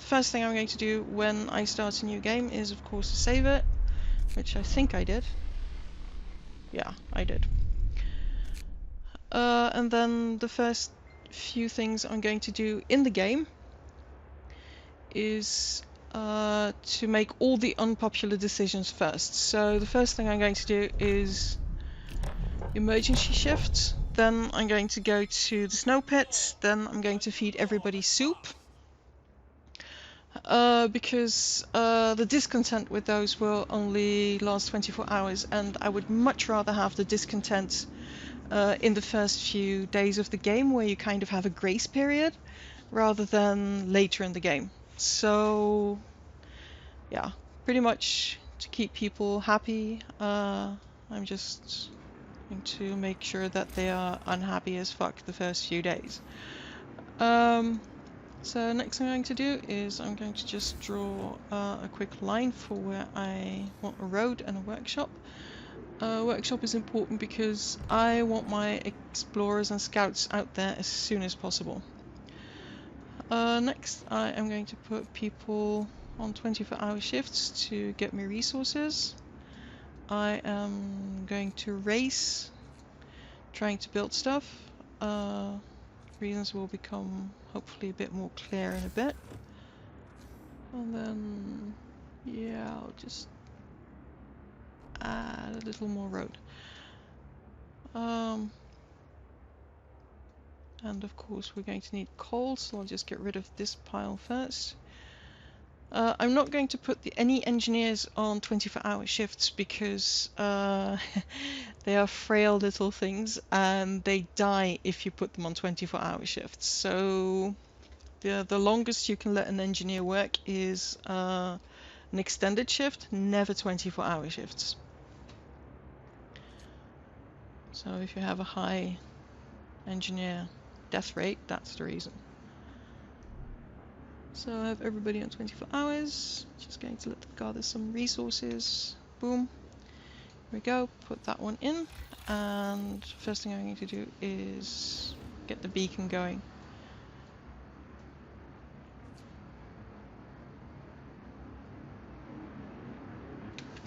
first thing I'm going to do when I start a new game is, of course, to save it, which I think I did. Yeah, I did. And then the first few things I'm going to do in the game is to make all the unpopular decisions first. So the first thing I'm going to do is emergency shift. Then I'm going to go to the snow pits. Then I'm going to feed everybody soup. Because the discontent with those will only last 24 hours, and I would much rather have the discontent in the first few days of the game, where you kind of have a grace period, rather than later in the game. So, yeah, pretty much to keep people happy, I'm just going to make sure that they are unhappy as fuck the first few days. So next thing I'm going to do is I'm going to just draw a quick line for where I want a road and a workshop. Workshop is important because I want my explorers and scouts out there as soon as possible. Next I am going to put people on 24-hour shifts to get me resources. I am going to race, trying to build stuff. Reasons will become hopefully a bit more clear in a bit. And then, yeah, I'll just add a little more road. And of course we're going to need coal, so I'll just get rid of this pile first. I'm not going to put any engineers on 24-hour shifts because they are frail little things and they die if you put them on 24-hour shifts. So the longest you can let an engineer work is an extended shift, never 24-hour shifts. So if you have a high engineer death rate, that's the reason. So I have everybody on 24 hours. Just going to let them gather some resources. Boom. Here we go. Put that one in. And first thing I'm going to do is get the beacon going.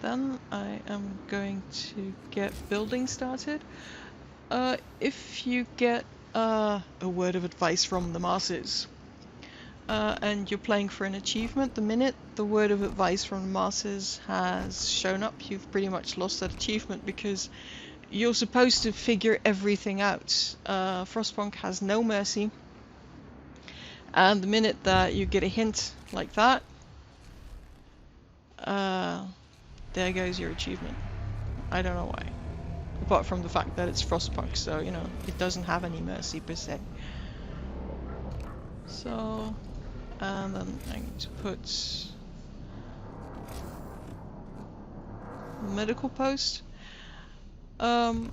Then I am going to get building started. If you get a word of advice from the masses, and you're playing for an achievement, the minute the word of advice from the masses has shown up, you've pretty much lost that achievement because you're supposed to figure everything out. Frostpunk has no mercy, and the minute that you get a hint like that, there goes your achievement. I don't know why. Apart from the fact that it's Frostpunk, so, you know, it doesn't have any mercy per se. So, and then I'm going to put medical post. There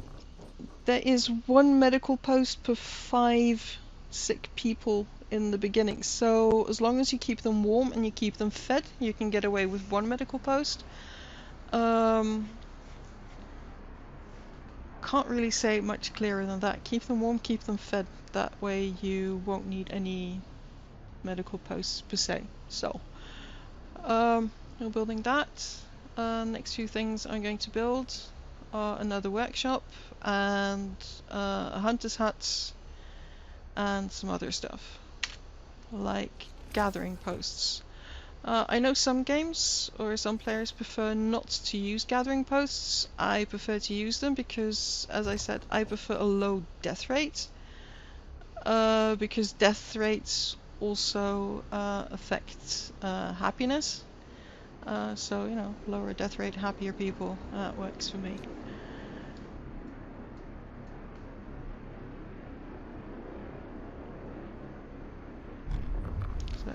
is one medical post per 5 sick people in the beginning, so as long as you keep them warm and you keep them fed, you can get away with one medical post. Can't really say much clearer than that. Keep them warm, keep them fed. That way you won't need any medical posts per se. So, we're building that. Next few things I'm going to build are another workshop and a hunter's hut and some other stuff like gathering posts. I know some games or some players prefer not to use gathering posts. I prefer to use them because, as I said, I prefer a low death rate. Because death rates also affect happiness. So, you know, lower death rate, happier people, that works for me.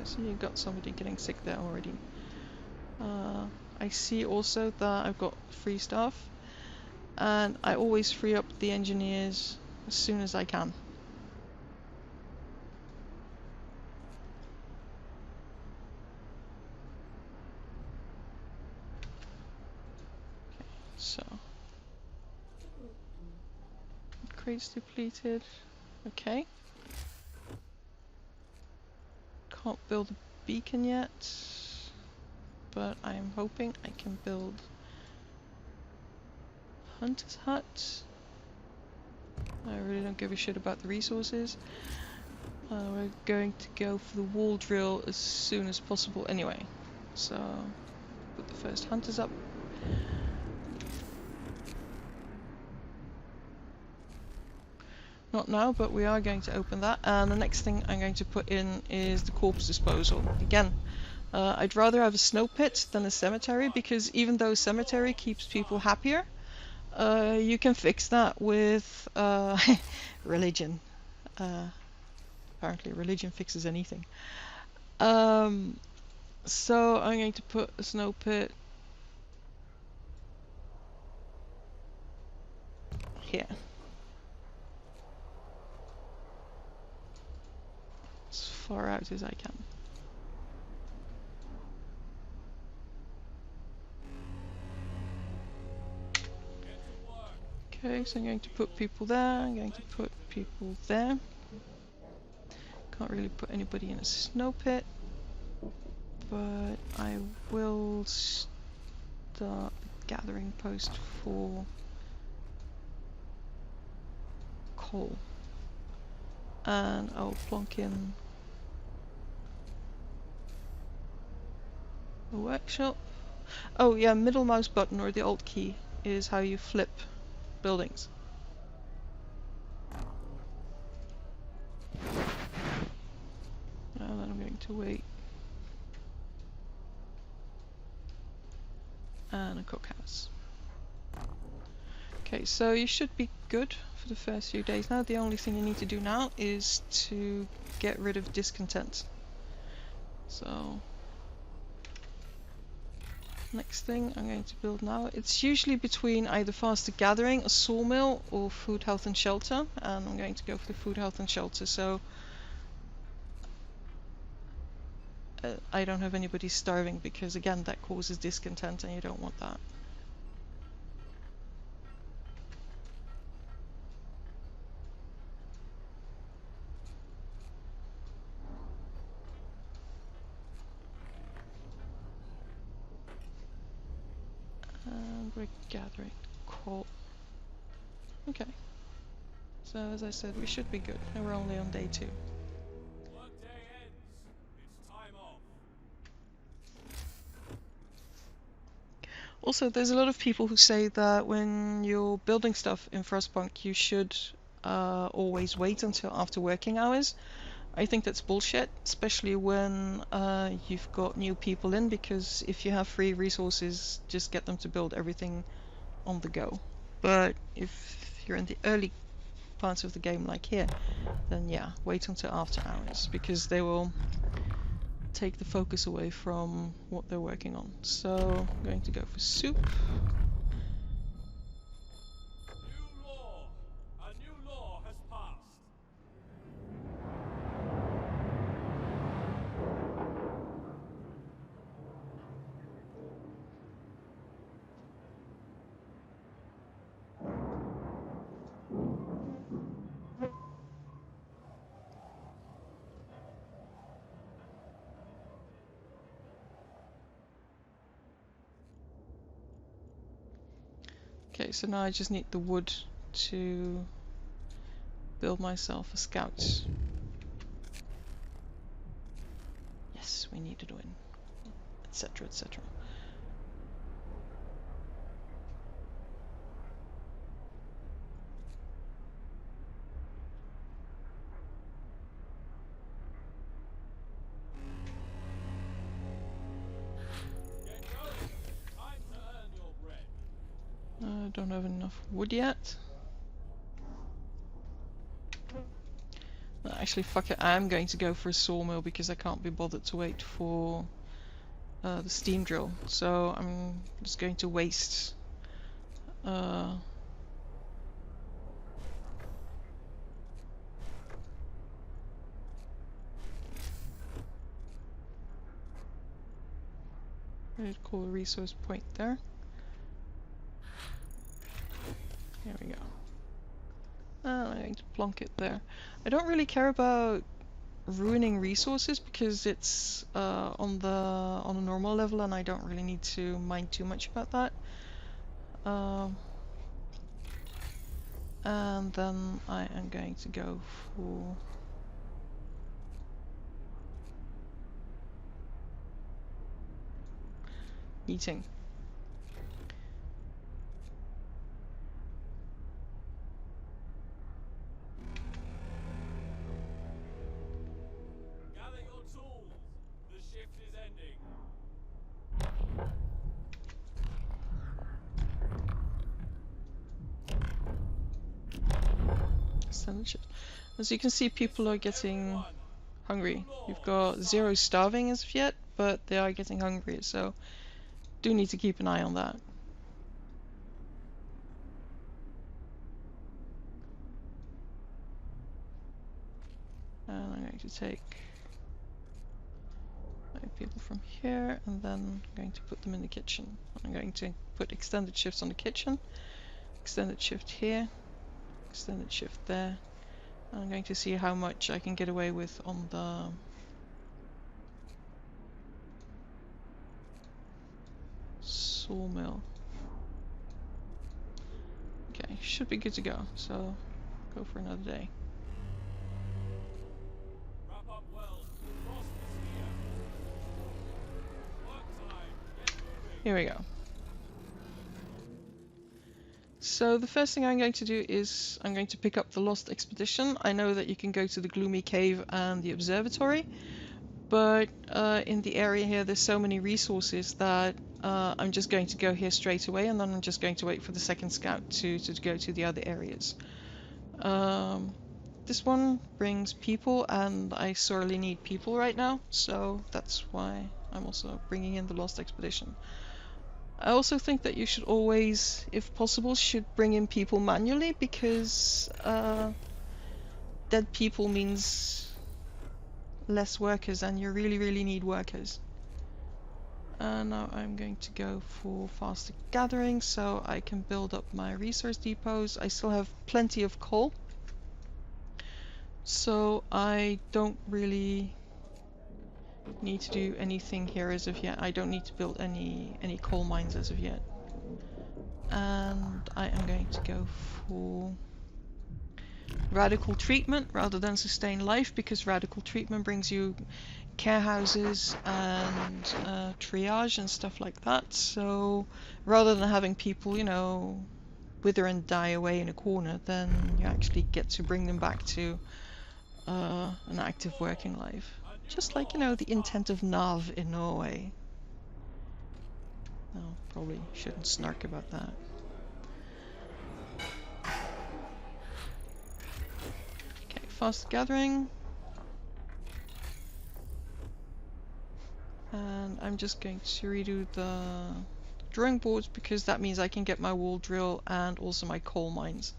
So you've got somebody getting sick there already. I see also that I've got free staff, and I always free up the engineers as soon as I can. So, crates depleted. Okay. Can't build a beacon yet, but I am hoping I can build Hunter's Hut. I really don't give a shit about the resources. We're going to go for the wall drill as soon as possible anyway. So, put the first hunters up. Not now, but we are going to open that. And the next thing I'm going to put in is the corpse disposal. Again, I'd rather have a snow pit than a cemetery, because even though a cemetery keeps people happier, you can fix that with religion. Apparently religion fixes anything. So I'm going to put a snow pit here. As far out as I can. Okay, so I'm going to put people there, I'm going to put people there. Can't really put anybody in a snow pit, but I will start the gathering post for coal. And I'll plonk in a workshop. Oh yeah, middle mouse button or the Alt key is how you flip buildings. And then I'm going to wait. And a cookhouse. Okay, so you should be good for the first few days now. The only thing you need to do now is to get rid of discontent. So, next thing I'm going to build now. It's usually between either faster gathering, a sawmill, or food, health and shelter. And I'm going to go for the food, health and shelter, so I don't have anybody starving, because again that causes discontent and you don't want that. And we're gathering coal. Okay. So as I said, we should be good. And we're only on day 2. Workday ends. It's time off. Also, there's a lot of people who say that when you're building stuff in Frostpunk, you should always wait until after working hours. I think that's bullshit, especially when you've got new people in, because if you have free resources, just get them to build everything on the go. But if you're in the early parts of the game like here, then yeah, wait until after hours, because they will take the focus away from what they're working on. So I'm going to go for soup. New law. A new law has passed. Okay, so now I just need the wood to build myself a scout. Yes, we need to win, etc, etc. Get going. Time to earn your bread. I don't have enough wood yet. Actually, fuck it, I am going to go for a sawmill because I can't be bothered to wait for the steam drill. So I'm just going to waste I'd call a resource point there. There we go. And I'm going to plonk it there. I don't really care about ruining resources because it's on a normal level, and I don't really need to mind too much about that. And then I am going to go for eating. Gather your tools. The shift is ending. Standard shift. As you can see, people are getting Everyone, hungry. new You've law got is 0 signed. starving as of yet, but they are getting hungry, so do need to keep an eye on that. And I'm going to take 5 people from here, and then I'm going to put them in the kitchen. I'm going to put extended shifts on the kitchen, extended shift here, extended shift there. I'm going to see how much I can get away with on the sawmill. Okay, should be good to go, so go for another day. Wrap up well. Frost is here. Work time. Get moving. Here we go. So the first thing I'm going to do is I'm going to pick up the Lost Expedition. I know that you can go to the Gloomy Cave and the Observatory, but in the area here there's so many resources that I'm just going to go here straight away, and then I'm just going to wait for the second scout to go to the other areas. This one brings people, and I sorely need people right now, so that's why I'm also bringing in the Lost Expedition. I also think that you should always, if possible, should bring in people manually, because dead people means less workers, and you really, really need workers. And now I'm going to go for faster gathering so I can build up my resource depots. I still have plenty of coal, so I don't really need to do anything here as of yet. I don't need to build any coal mines as of yet. And I am going to go for radical treatment rather than sustain life, because radical treatment brings you care houses and triage and stuff like that. So rather than having people, you know, wither and die away in a corner, then you actually get to bring them back to an active working life. Just like, you know, the intent of Nav in Norway. No, probably shouldn't snark about that. Okay, fast gathering. And I'm just going to redo the drawing boards, because that means I can get my wall drill and also my coal mines.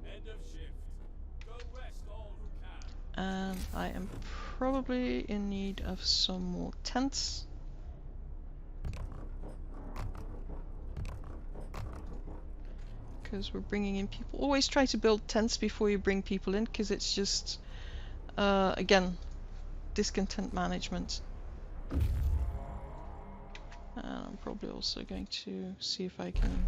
End of shift. Go rest all who can. And I am probably in need of some more tents. Because we're bringing in people. Always try to build tents before you bring people in, because it's just, again, discontent management. And I'm probably also going to see if I can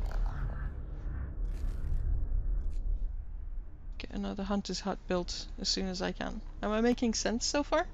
get another hunter's hut built as soon as I can. Am I making sense so far?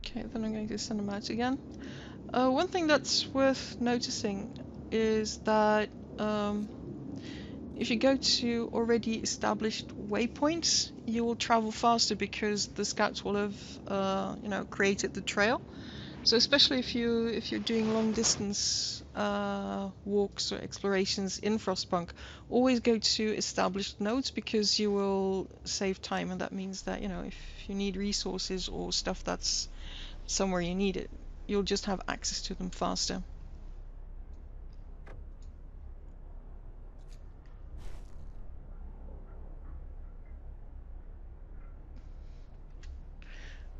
Okay, then I'm going to send them out again. One thing that's worth noticing is that if you go to already established waypoints, you will travel faster because the scouts will have, you know, created the trail. So especially if you're doing long distance walks or explorations in Frostpunk, always go to established nodes because you will save time, and that means that, you know, if you need resources or stuff that's somewhere you need it, you'll just have access to them faster.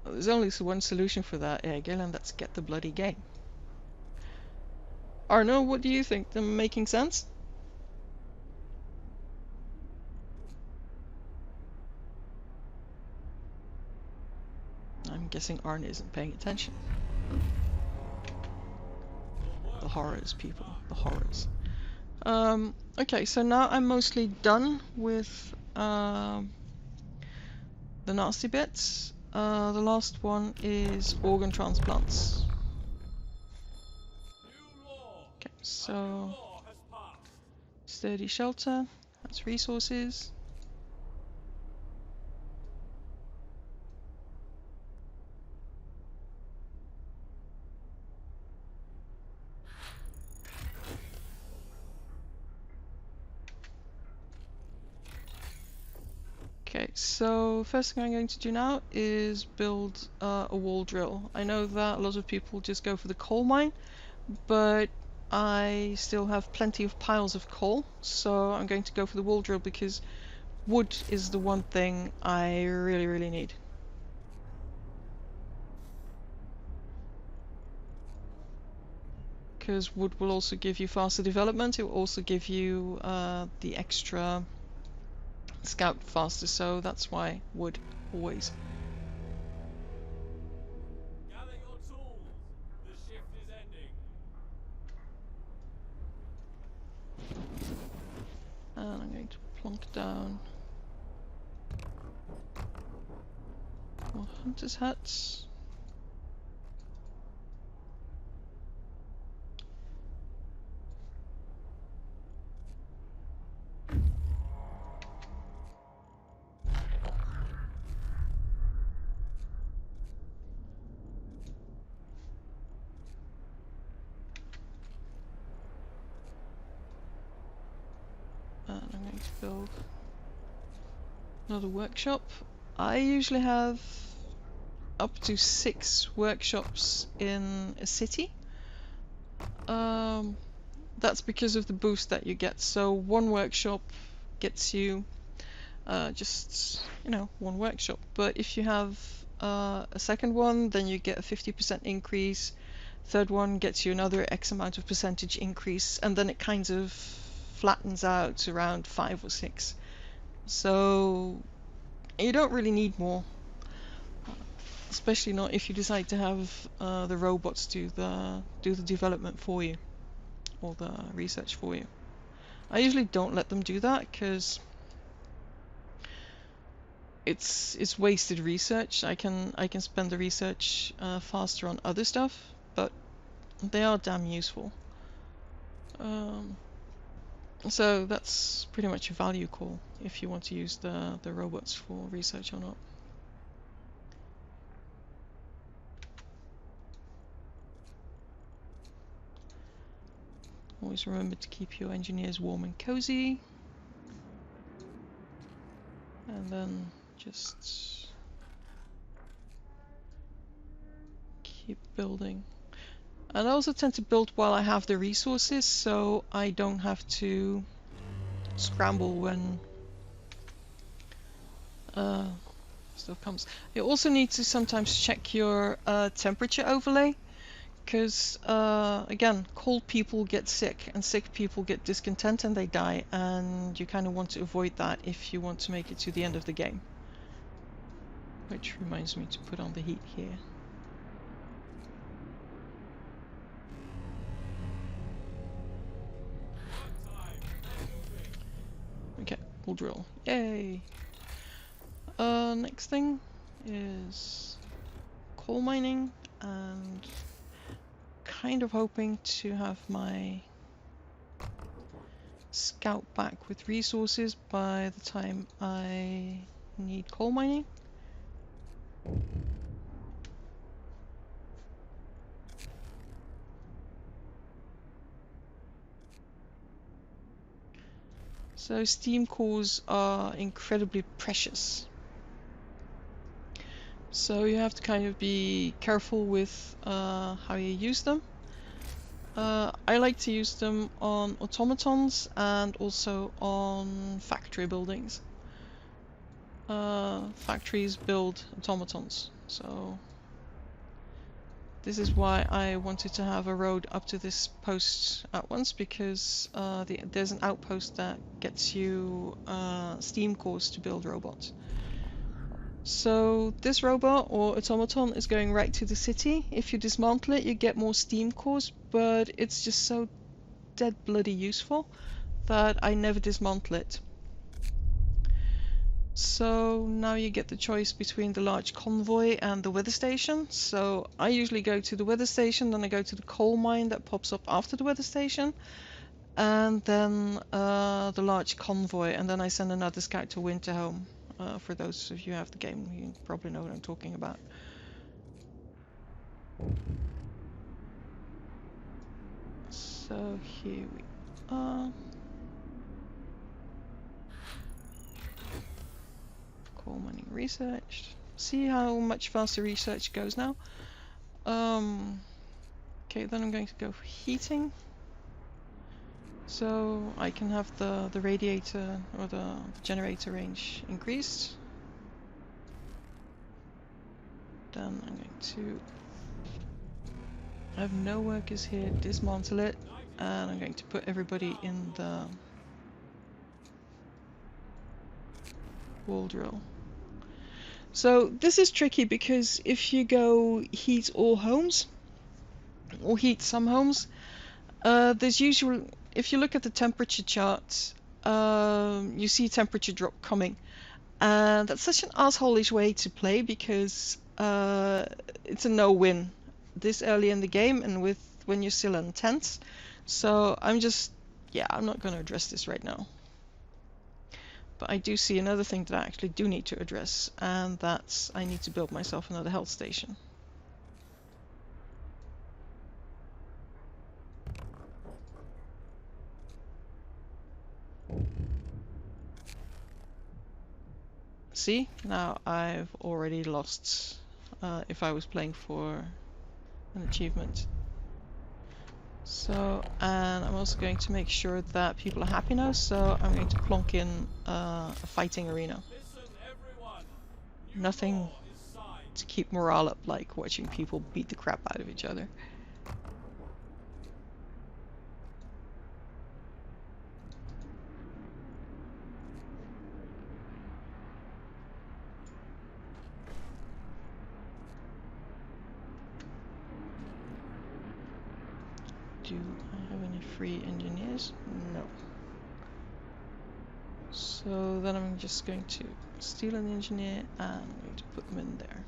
Well, there's only one solution for that, Egil, and that's get the bloody game. Arno, what do you think? Am I making sense? I'm guessing Arno isn't paying attention. The horrors, people. The horrors. Okay, so now I'm mostly done with the nasty bits. The last one is organ transplants. Okay, so sturdy shelter, that's resources. Okay, so first thing I'm going to do now is build a wall drill. I know that a lot of people just go for the coal mine, but I still have plenty of piles of coal, so I'm going to go for the wall drill because wood is the one thing I really need. Because wood will also give you faster development, it will also give you the extra scout faster, so that's why wood, always. Gather your tools. The shift is ending. And I'm going to plonk down more hunters' huts. And I'm going to build another workshop. I usually have up to 6 workshops in a city. That's because of the boost that you get. So one workshop gets you just, you know, one workshop. But if you have a second one, then you get a 50% increase. Third one gets you another X amount of percentage increase, and then it kind of flattens out around 5 or 6. So you don't really need more, especially not if you decide to have the robots do the development for you or the research for you. I usually don't let them do that because it's wasted research. I can spend the research faster on other stuff, but they are damn useful. So that's pretty much a value call if you want to use the robots for research or not. Always remember to keep your engineers warm and cozy. And then just keep building. And I also tend to build while I have the resources, so I don't have to scramble when stuff comes. You also need to sometimes check your temperature overlay, because again, cold people get sick, and sick people get discontent and they die, and you kind of want to avoid that if you want to make it to the end of the game. Which reminds me to put on the heat here. Okay, we'll drill. Yay! Next thing is coal mining, and kind of hoping to have my scout back with resources by the time I need coal mining. So steam cores are incredibly precious. So you have to kind of be careful with how you use them. I like to use them on automatons and also on factory buildings. Factories build automatons, so this is why I wanted to have a road up to this post at once, because there's an outpost that gets you steam cores to build robots. So this robot or automaton is going right to the city. If you dismantle it, you get more steam cores, but it's just so dead bloody useful that I never dismantle it. So now you get the choice between the large convoy and the weather station. So I usually go to the weather station, then I go to the coal mine that pops up after the weather station, and then the large convoy, and then I send another scout to Winterhome. For those of you who have the game, you probably know what I'm talking about. So here we are. Coal mining researched. See how much faster research goes now. Okay, then I'm going to go for heating. So I can have the radiator or the generator range increased. Then I'm going to have no workers here, dismantle it, and I'm going to put everybody in the wall drill. So this is tricky because if you go heat all homes, or heat some homes, there's usually, if you look at the temperature chart, you see temperature drop coming. And that's such an asshole-ish way to play, because it's a no-win this early in the game and when you're still intense. So I'm not going to address this right now. But I do see another thing that I actually do need to address, and that's I need to build myself another health station. See, now I've already lost if I was playing for an achievement. So, and I'm also going to make sure that people are happy now, so I'm going to plonk in a fighting arena. Nothing to keep morale up, like watching people beat the crap out of each other. Do I have any free engineers? No. So then I'm just going to steal an engineer and I'm going to put them in there.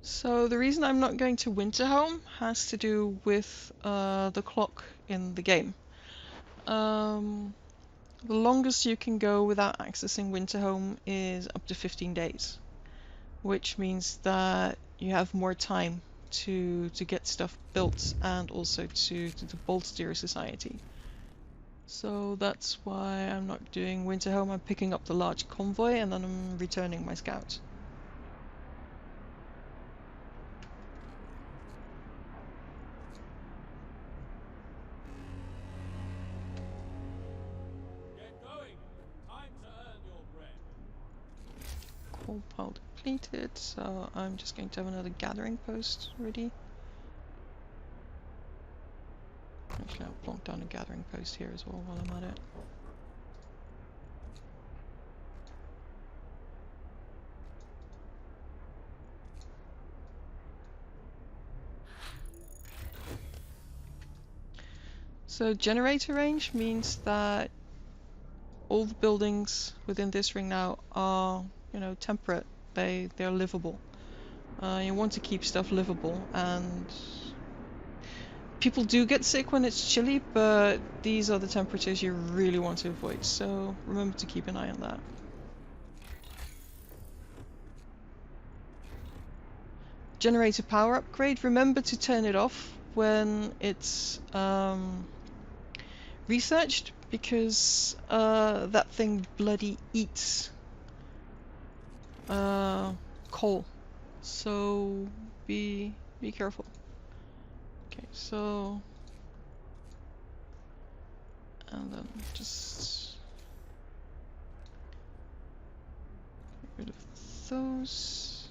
So the reason I'm not going to Winterhome has to do with the clock in the game. The longest you can go without accessing Winterhome is up to 15 days, which means that you have more time to get stuff built and also to bolster your society. So that's why I'm not doing Winterhome. I'm picking up the large convoy and then I'm returning my scouts. Coal pile depleted, so I'm just going to have another gathering post ready. Actually, I'll plonk down a gathering post here as well while I'm at it. So generator range means that all the buildings within this ring now are, temperate. They're livable. You want to keep stuff livable, and people do get sick when it's chilly, but these are the temperatures you really want to avoid, so remember to keep an eye on that. Generator power upgrade, remember to turn it off when it's researched, because that thing bloody eats coal, so be careful. Okay, so and then just get rid of those.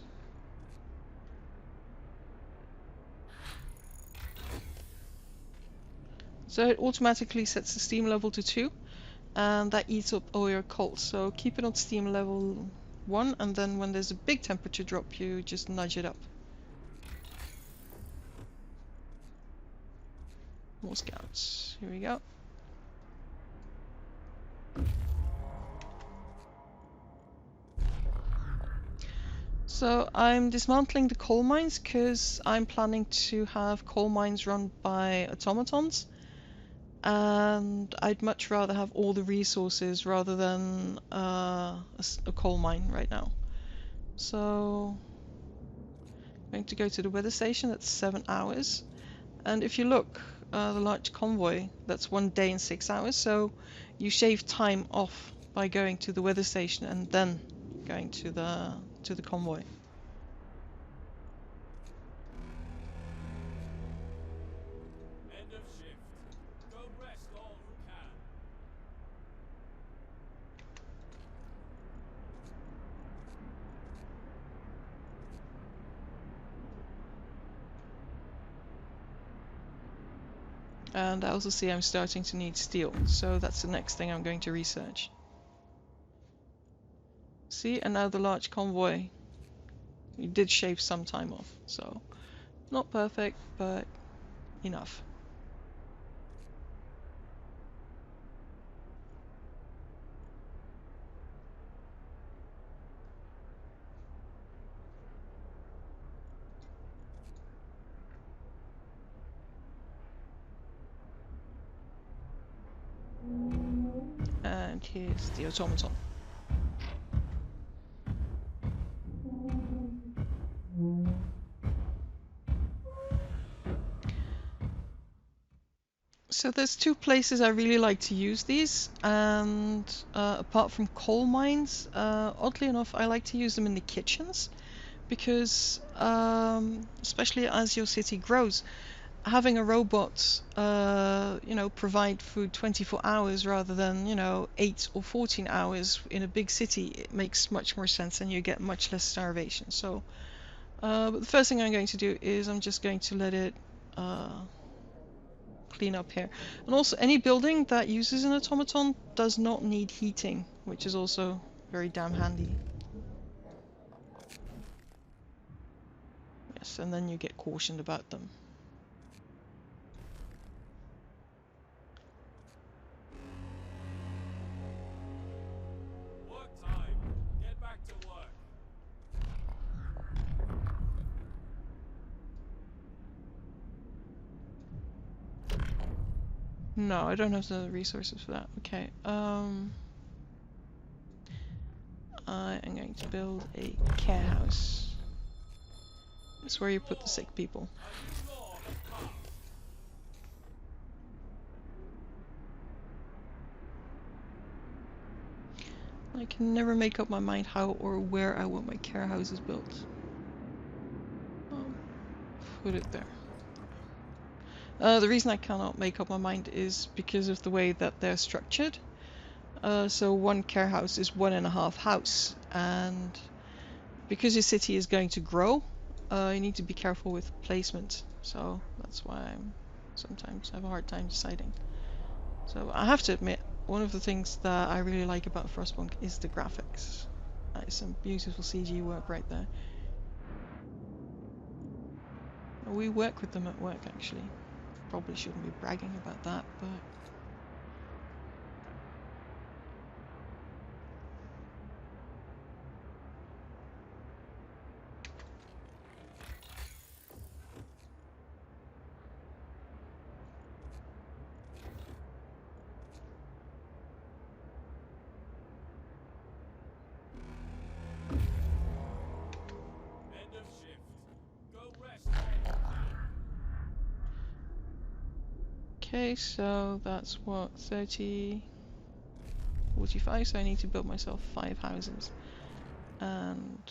So it automatically sets the steam level to 2, and that eats up all your coal. So keep it on steam level 1, and then when there's a big temperature drop, you just nudge it up. More scouts. Here we go. So I'm dismantling the coal mines because I'm planning to have coal mines run by automatons, and I'd much rather have all the resources rather than a coal mine right now. So I'm going to go to the weather station. That's 7 hours, and if you look, the large convoy, that's 1 day and 6 hours. So you shave time off by going to the weather station and then going to the convoy. End of shift. Go rest all who can. And I also see I'm starting to need steel, so that's the next thing I'm going to research. See, and now the large convoy. You did shave some time off, so not perfect, but enough. And here's the automaton. So there's 2 places I really like to use these, and apart from coal mines, oddly enough, I like to use them in the kitchens, because especially as your city grows, having a robot, provide food 24 hours rather than, 8 or 14 hours in a big city, it makes much more sense and you get much less starvation. So, but the first thing I'm going to do is I'm just going to let it clean up here. And also, any building that uses an automaton does not need heating, which is also very damn handy. Yes, and then you get cautioned about them. Work time. Get back to work. No, I don't have the resources for that. Okay, I am going to build a care house. It's where you put the sick people. A new law has passed. I can never make up my mind how or where I want my care houses built. Put it there. The reason I cannot make up my mind is because of the way that they're structured. So one care house is 1.5 house, and because your city is going to grow, you need to be careful with placement. So that's why I sometimes have a hard time deciding. So I have to admit, one of the things that I really like about Frostpunk is the graphics. That is some beautiful CG work right there. We work with them at work, actually. Probably shouldn't be bragging about that, but... Okay, so that's what, 30, 45, so I need to build myself 5 houses. And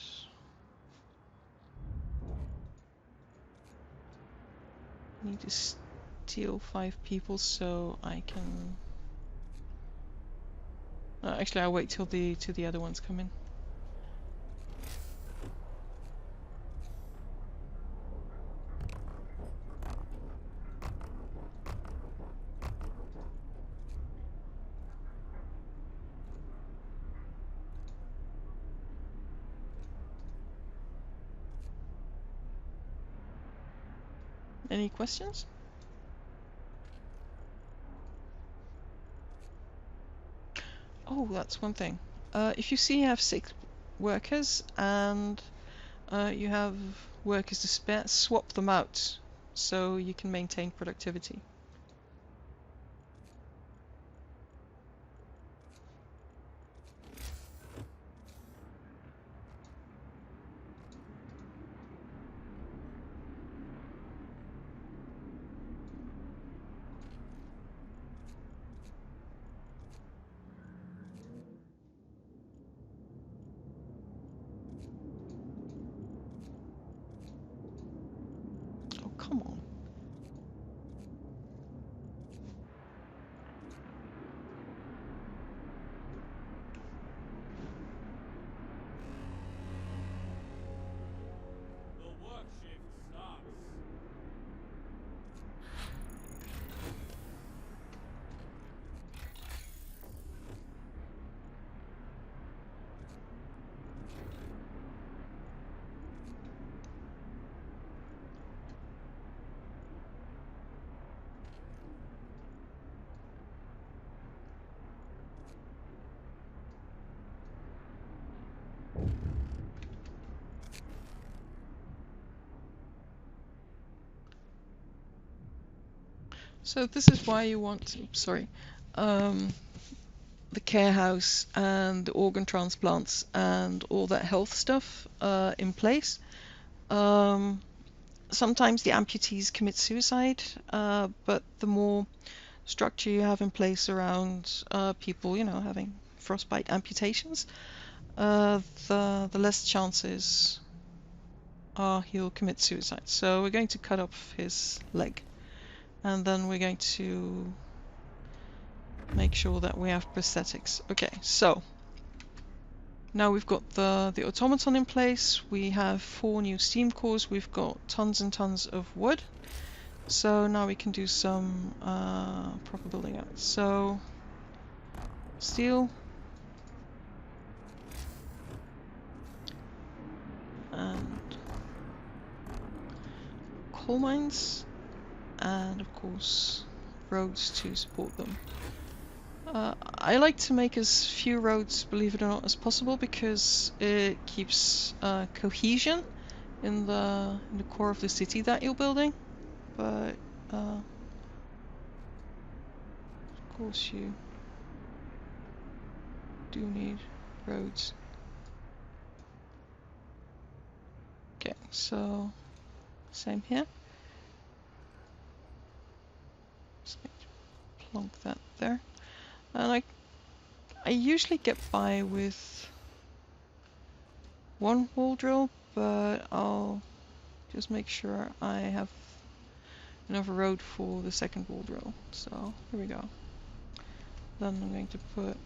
I need to steal 5 people so I can... actually, I'll wait till the other ones come in. Any questions? Oh, that's one thing. If you see you have 6 workers and you have workers to spare, swap them out so you can maintain productivity. Oh, come on. The work shift starts. So this is why you want, sorry, the care house and the organ transplants and all that health stuff in place. Sometimes the amputees commit suicide, but the more structure you have in place around people, you know, having frostbite amputations, the less chances are he'll commit suicide. So we're going to cut off his leg, and then we're going to make sure that we have prosthetics. Okay, so now we've got the automaton in place. We have 4 new steam cores. We've got tons and tons of wood. So now we can do some proper building out. So steel and coal mines, and of course roads to support them. I like to make as few roads, believe it or not, as possible because it keeps cohesion in the core of the city that you're building. But of course you do need roads. Okay, so same here. Just going to plonk that there. And I usually get by with 1 wall drill, but I'll just make sure I have enough road for the 2nd wall drill. So here we go. Then I'm going to put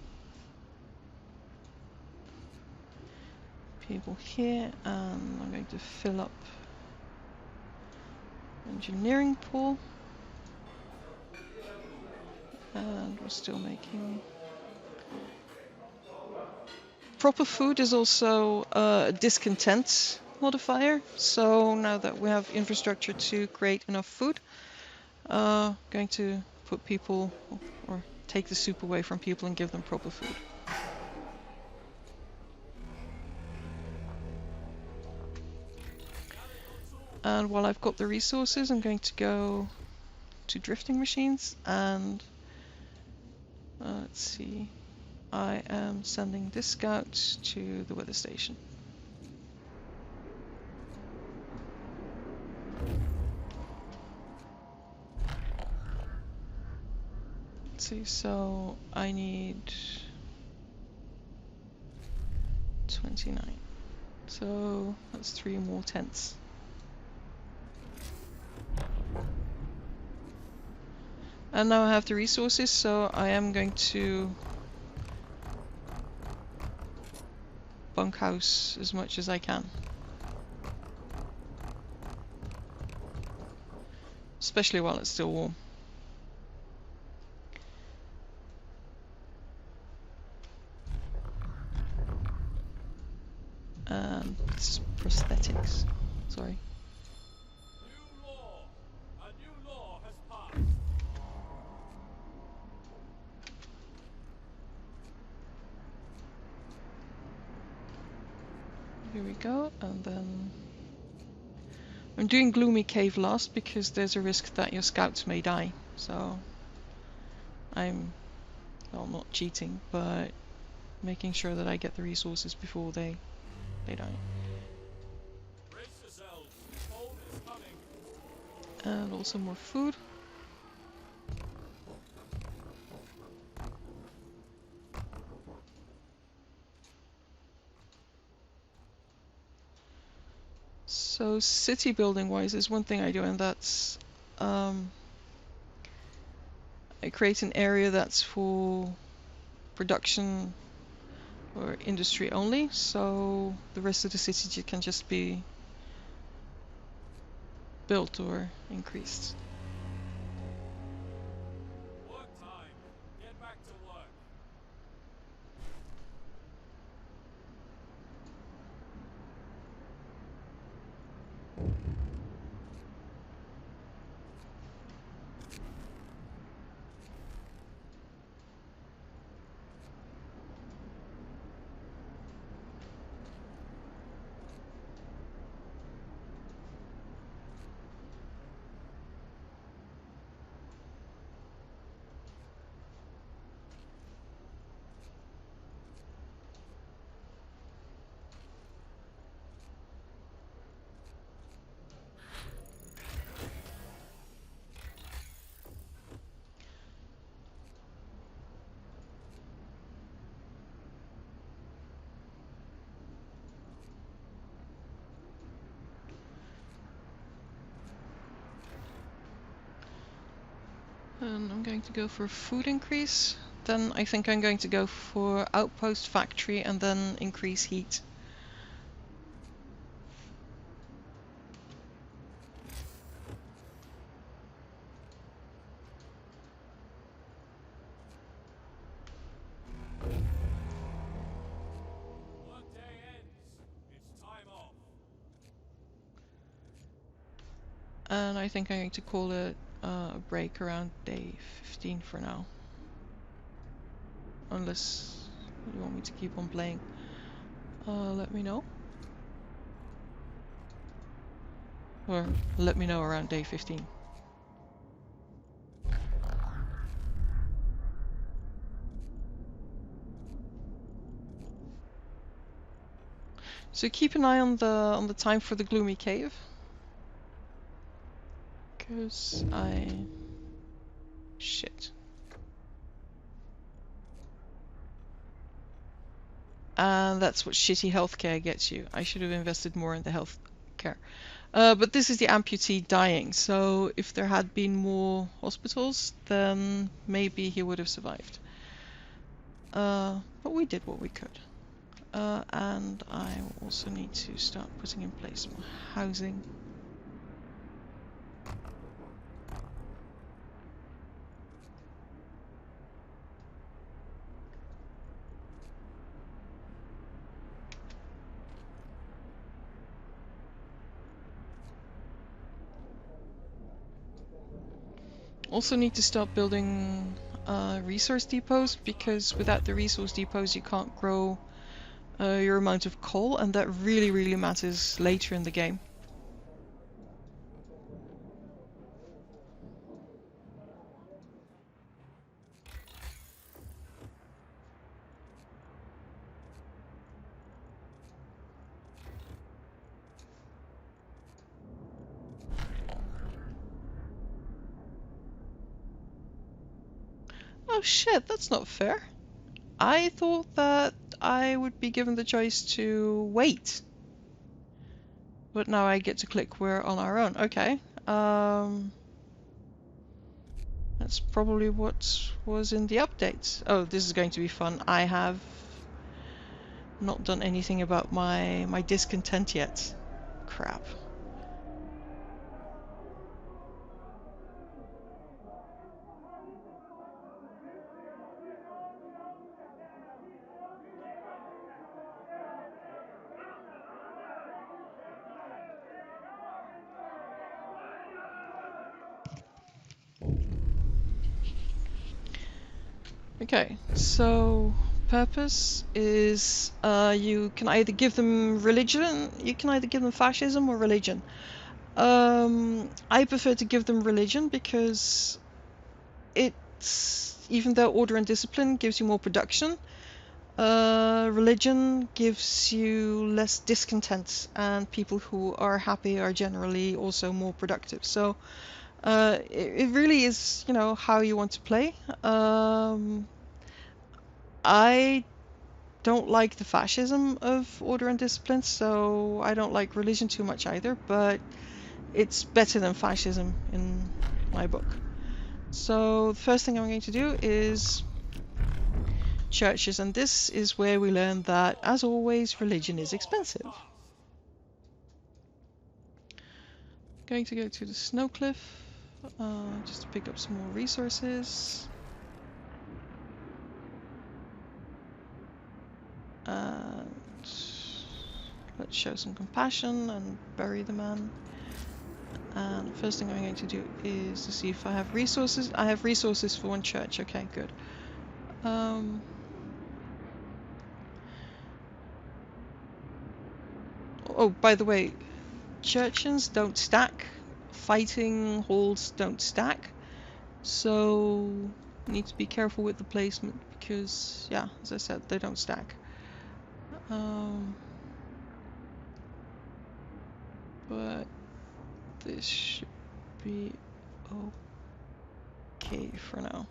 people here, and I'm going to fill up engineering pool. And we're still making... Proper food is also a discontent modifier. So now that we have infrastructure to create enough food, going to put people, or take the soup away from people and give them proper food. And while I've got the resources, I'm going to go to drifting machines and let's see. I am sending this scout to the weather station. see, so I need 29. So that's 3 more tents. And now I have the resources, so I am going to bunkhouse as much as I can. Especially while it's still warm. And prosthetics. Sorry. New law. A new law has passed. Here we go, and then I'm doing Gloomy Cave last because there's a risk that your scouts may die. So I'm, well, not cheating, but making sure that I get the resources before they die. Brace yourselves. Cold is coming. And also more food. So city building wise, there's one thing I do, and that's I create an area that's for production or industry only, so the rest of the city can just be built or increased. Work time. Get back to work. And I'm going to go for a food increase. Then I think I'm going to go for outpost factory and then increase heat. Workday ends. It's time off. And I think I'm going to call it a break around day 15 for now. Unless you want me to keep on playing. Let me know. Or let me know around day 15. So keep an eye on the time for the Gloomy Cave. Cause shit. And that's what shitty healthcare gets you. I should have invested more in the healthcare. But this is the amputee dying, so if there had been more hospitals, then maybe he would have survived. But we did what we could. And I also need to start putting in place more housing. Also need to start building resource depots, because without the resource depots you can't grow your amount of coal, and that really matters later in the game. Oh shit, that's not fair. I thought that I would be given the choice to wait. But now I get to click we're on our own. Okay. That's probably what was in the updates. Oh, this is going to be fun. I have not done anything about my discontent yet. Crap. Okay, so purpose is you can either give them religion, you can either give them fascism or religion. I prefer to give them religion because it's, even though order and discipline gives you more production, religion gives you less discontent, and people who are happy are generally also more productive. So it really is, you know, how you want to play. I don't like the fascism of order and discipline, so I don't like religion too much either, but it's better than fascism in my book. So the first thing I'm going to do is churches, and this is where we learn that, as always, religion is expensive. Going to go to the snow cliff, just to pick up some more resources. And let's show some compassion and bury the man. And the first thing I'm going to do is to see if I have resources. I have resources for one church. Okay, good. Oh, by the way, churches don't stack. Fighting halls don't stack. So you need to be careful with the placement because, yeah, as I said, they don't stack. But this should be okay for now.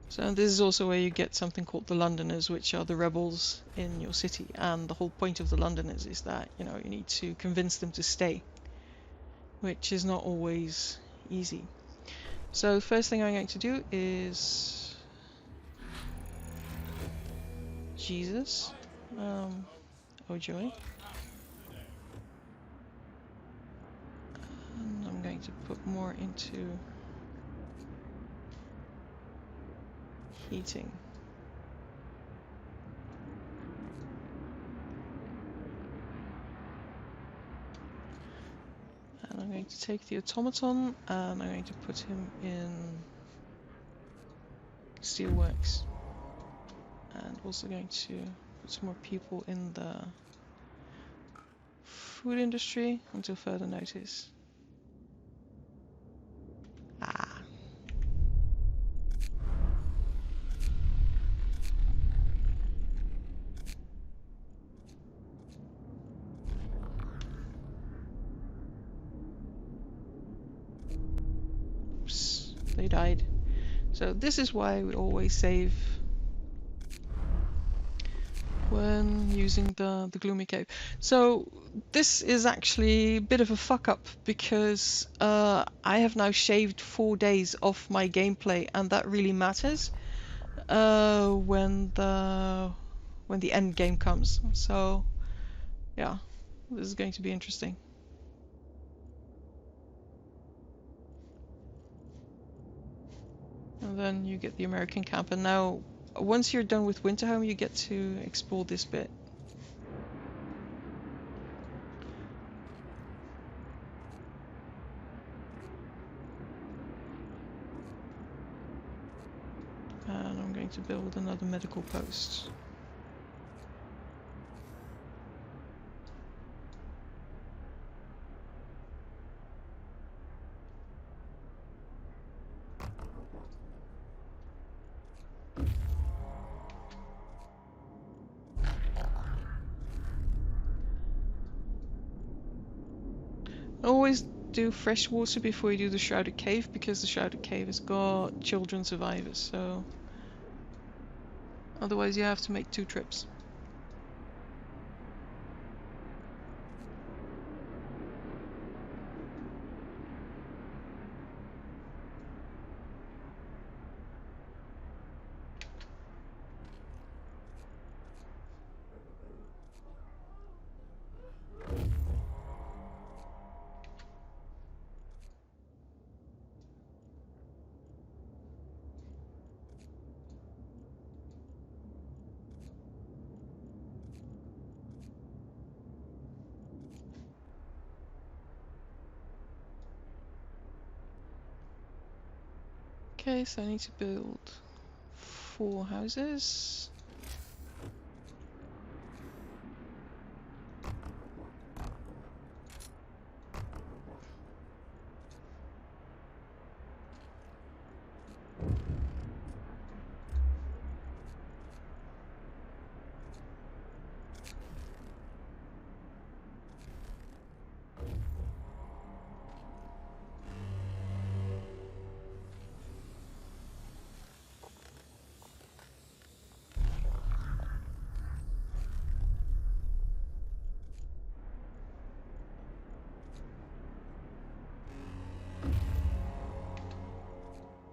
So this is also where you get something called the Londoners, which are the rebels in your city. And the whole point of the Londoners is that, you know, you need to convince them to stay, which is not always easy. So first thing I'm going to do is Jesus. Oh joy. And I'm going to put more into heating. And I'm going to take the automaton and I'm going to put him in steelworks. And also going to put some more people in the food industry until further notice. Ah. Oops, they died. So this is why we always save when using the gloomy cave. So this is actually a bit of a fuck up because I have now shaved 4 days off my gameplay, and that really matters when the end game comes. So yeah, this is going to be interesting. And then you get the American camp, and now once you're done with Winterhome, you get to explore this bit. And I'm going to build another medical post. Always do fresh water before you do the Shrouded Cave, because the Shrouded Cave has got children survivors, so otherwise you have to make 2 trips. Okay, so I need to build 4 houses.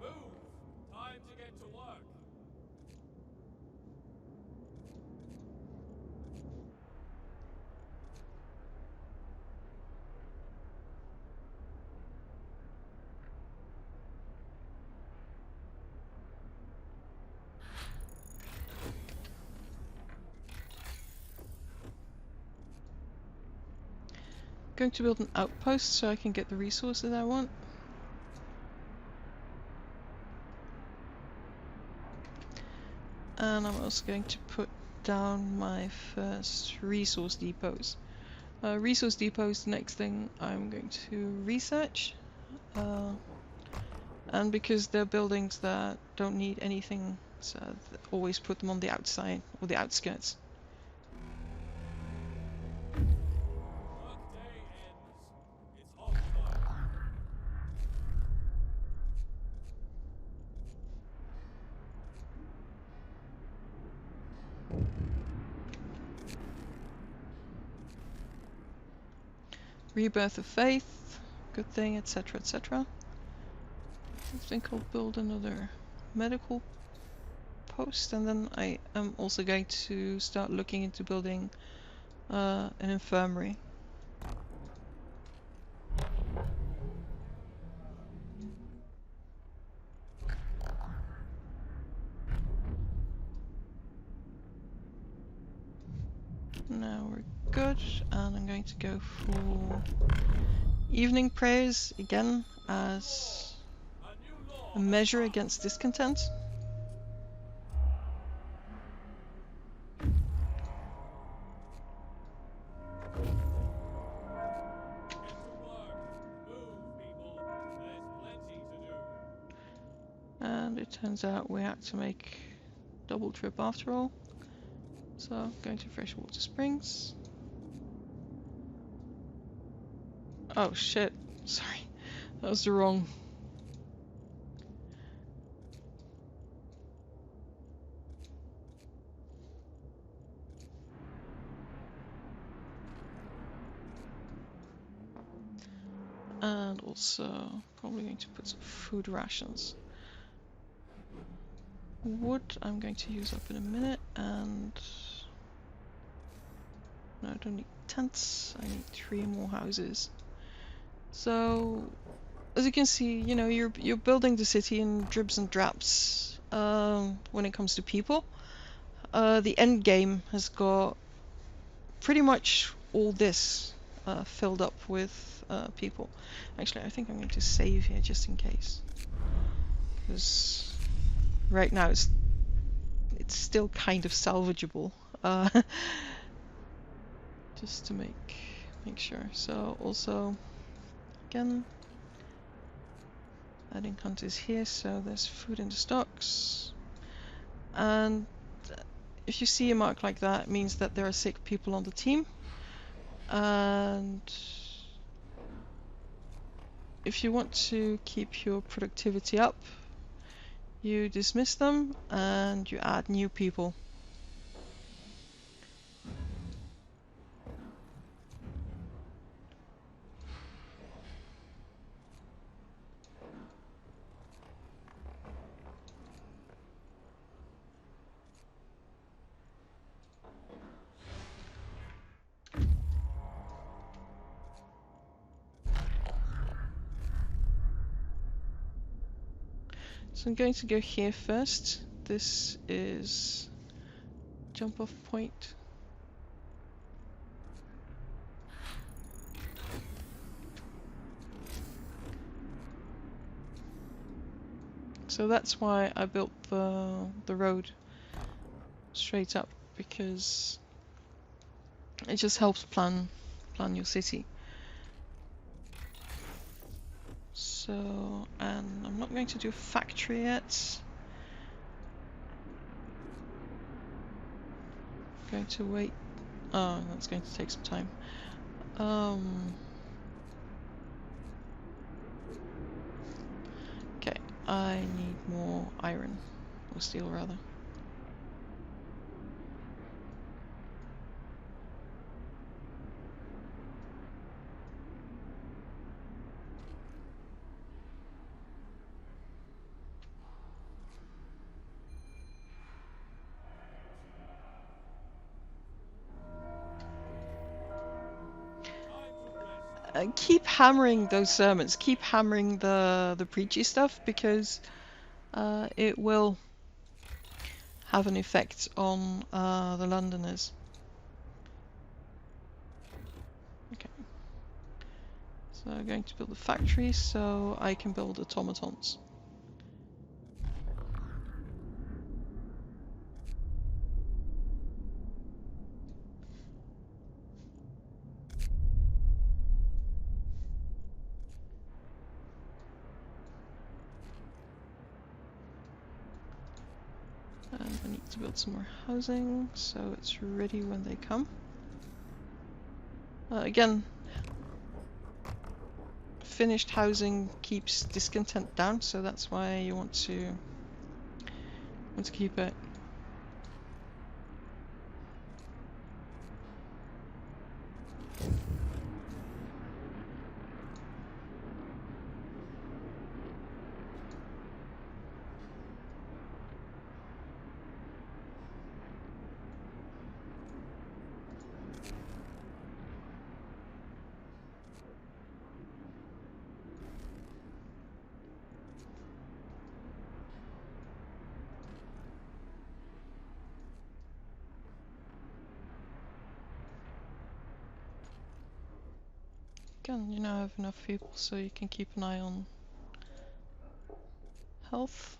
Move! Time to get to work. Going to build an outpost so I can get the resources I want. And I'm also going to put down my first resource depots. Resource depot is the next thing I'm going to research. And because they're buildings that don't need anything, so always put them on the outside or the outskirts. Workday ends. It's off work. Rebirth of faith, good thing, etc., etc. I think I'll build another medical post, and then I am also going to start looking into building an infirmary. Now we're good, and I'm going to go for evening prayers again as A new law a has measure passed. against discontent. Get to work. Move, people. There's plenty to do. And it turns out we had to make double trip after all. So going to Freshwater Springs. Oh shit, sorry, that was the wrong. And also probably going to put some food rations. Wood I'm going to use up in a minute, and no, I don't need tents, I need 3 more houses. So as you can see, you know, you're building the city in dribs and drabs when it comes to people. The end game has got pretty much all this filled up with people. Actually, I think I'm going to save here just in case, because right now it's still kind of salvageable. Just to make sure. So also again adding hunters here, so there's food in the stocks. And if you see a mark like that, it means that there are sick people on the team. And if you want to keep your productivity up, you dismiss them and you add new people. So I'm going to go here first. This is jump off point. So that's why I built the road straight up, because it just helps plan your city. So, and I'm not going to do a factory yet. I'm going to wait. Oh, that's going to take some time. Okay, I need more iron, or steel rather. Keep hammering those sermons. Keep hammering the preachy stuff, because it will have an effect on the Londoners. Okay. So I'm going to build a factory so I can build automatons. And I need to build some more housing so it's ready when they come. Again, finished housing keeps discontent down, so that's why you want to keep it. Again, you now have enough people so you can keep an eye on health.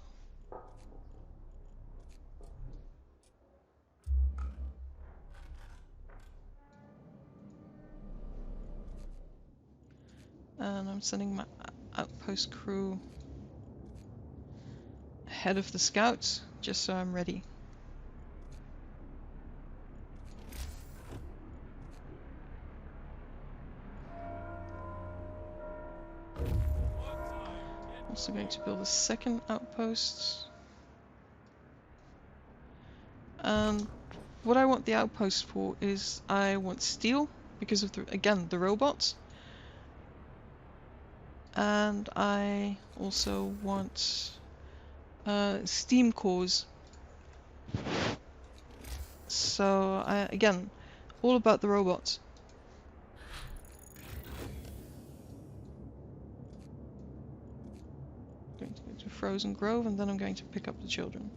And I'm sending my outpost crew ahead of the scouts, just so I'm ready. Also going to build a second outpost. And what I want the outpost for is I want steel, because of the robots. And I also want steam cores. So again, all about the robots. I'm going to go to Frozen Grove and then I'm going to pick up the children.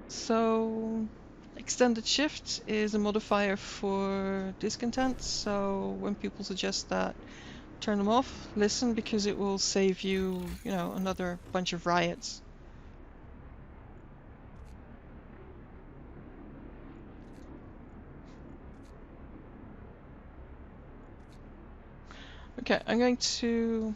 So extended shift is a modifier for discontent, so when people suggest that, turn them off, listen, because it will save you, another bunch of riots. Okay, I'm going to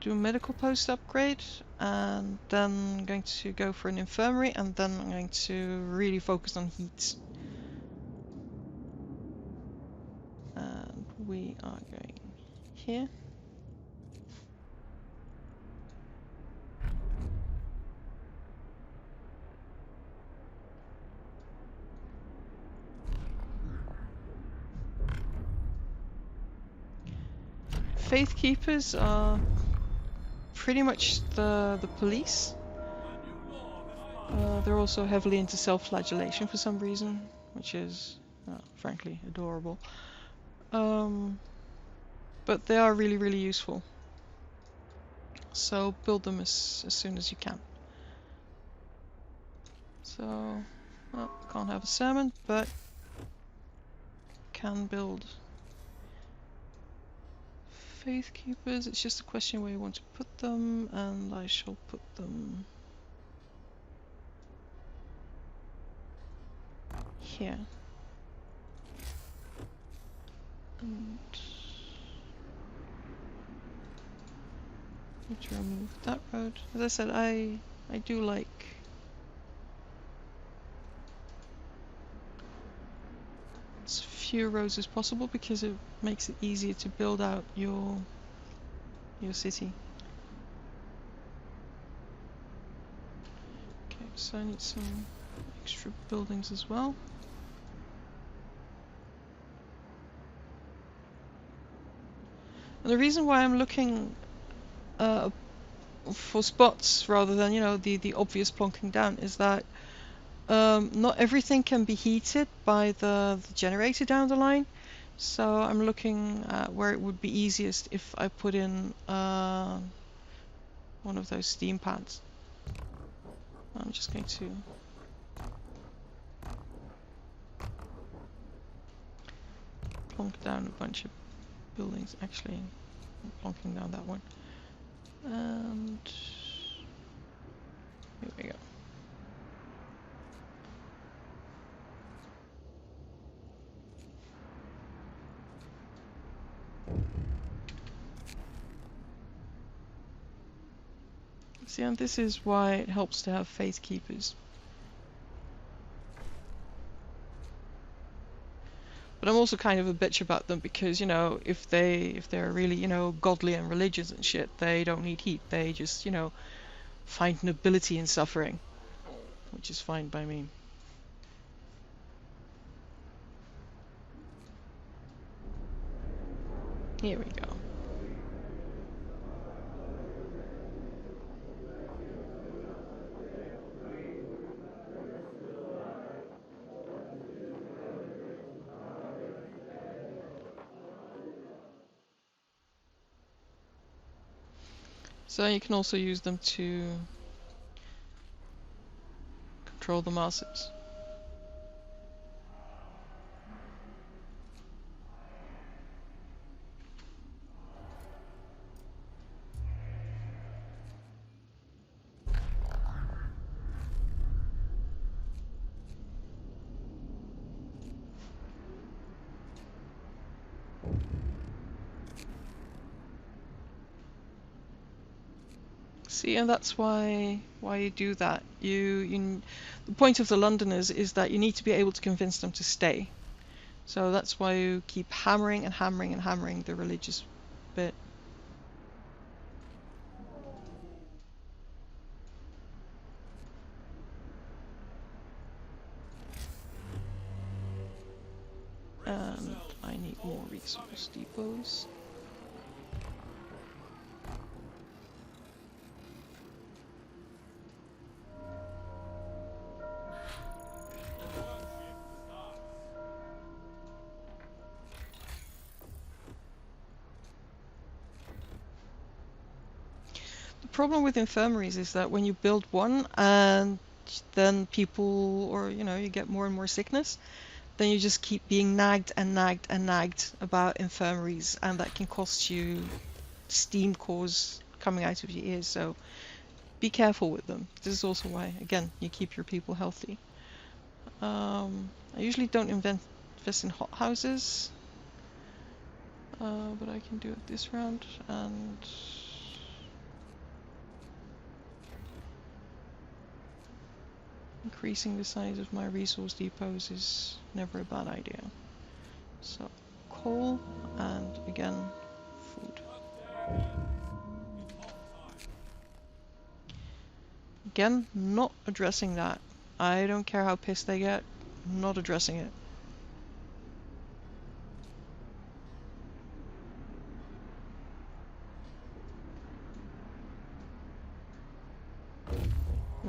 do a medical post upgrade, and then I'm going to go for an infirmary, and then I'm going to really focus on heat. And we are going here. Faith Keepers are pretty much the police. They're also heavily into self-flagellation for some reason, which is, frankly, adorable. But they are really, really useful. So build them as soon as you can. So, can't have a sermon, but can build Faith Keepers. It's just a question where you want to put them, and I shall put them here. And need to remove that road. As I said, I do like as few roads as possible because it makes it easier to build out your city. Okay, so I need some extra buildings as well. And the reason why I'm looking for spots rather than, the obvious plonking down is that not everything can be heated by the generator down the line. So I'm looking at where it would be easiest if I put in one of those steam pads. I'm just going to plonk down a bunch of buildings. Actually, I'm plonking down that one. And here we go. See, and this is why it helps to have Faith Keepers. But I'm also kind of a bitch about them because, if they're really, godly and religious and shit, they don't need heat. They just, find nobility in suffering, which is fine by me. Here we go. So you can also use them to control the masses. See, and that's why you do that. The point of the Londoners is that you need to be able to convince them to stay. So that's why you keep hammering and hammering and hammering the religious bit. And I need more resource depots. The problem with infirmaries is that when you build one and then people, or you get more and more sickness, then you just keep being nagged and nagged and nagged about infirmaries, and that can cost you steam cores coming out of your ears. So be careful with them. This is also why, again, you keep your people healthy. I usually don't invest in hothouses, but I can do it this round. And Increasing the size of my resource depots is never a bad idea. So, coal and again, food. Again, not addressing that. I don't care how pissed they get, not addressing it.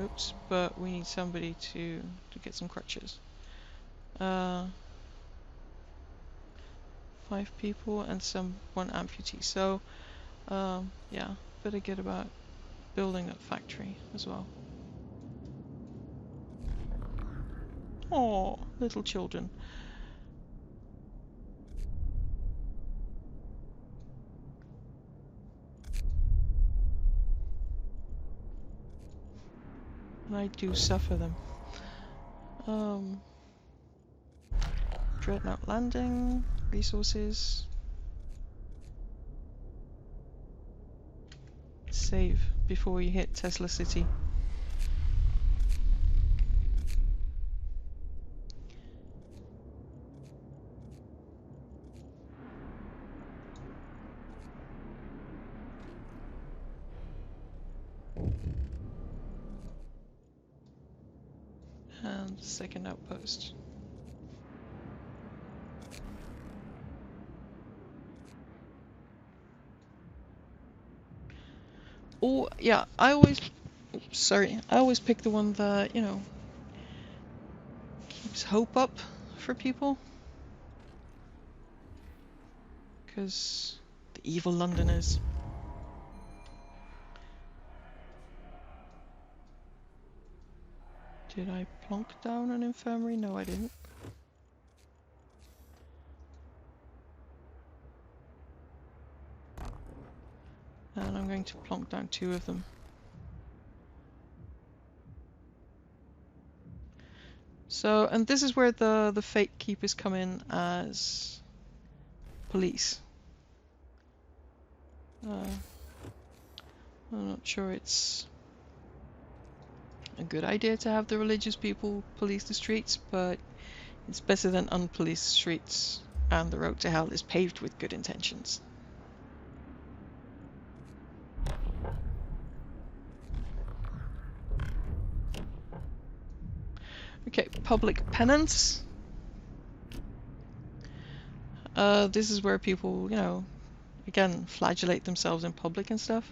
Oops, but we need somebody to get some crutches. 5 people and one amputee. So, yeah, better get about building that factory as well. Oh, little children. And I do suffer them. Dreadnought landing, resources. Save before you hit Tesla City. And second outpost. Oh, yeah, I always pick the one that, you know, keeps hope up for people. Because the evil Londoners. Did I plonk down an infirmary? No, I didn't. And I'm going to plonk down 2 of them. So, and this is where the fake keepers come in as police. I'm not sure it's a good idea to have the religious people police the streets, but it's better than unpoliced streets, and the road to hell is paved with good intentions. Okay, public penance. This is where people, you know, again, flagellate themselves in public and stuff.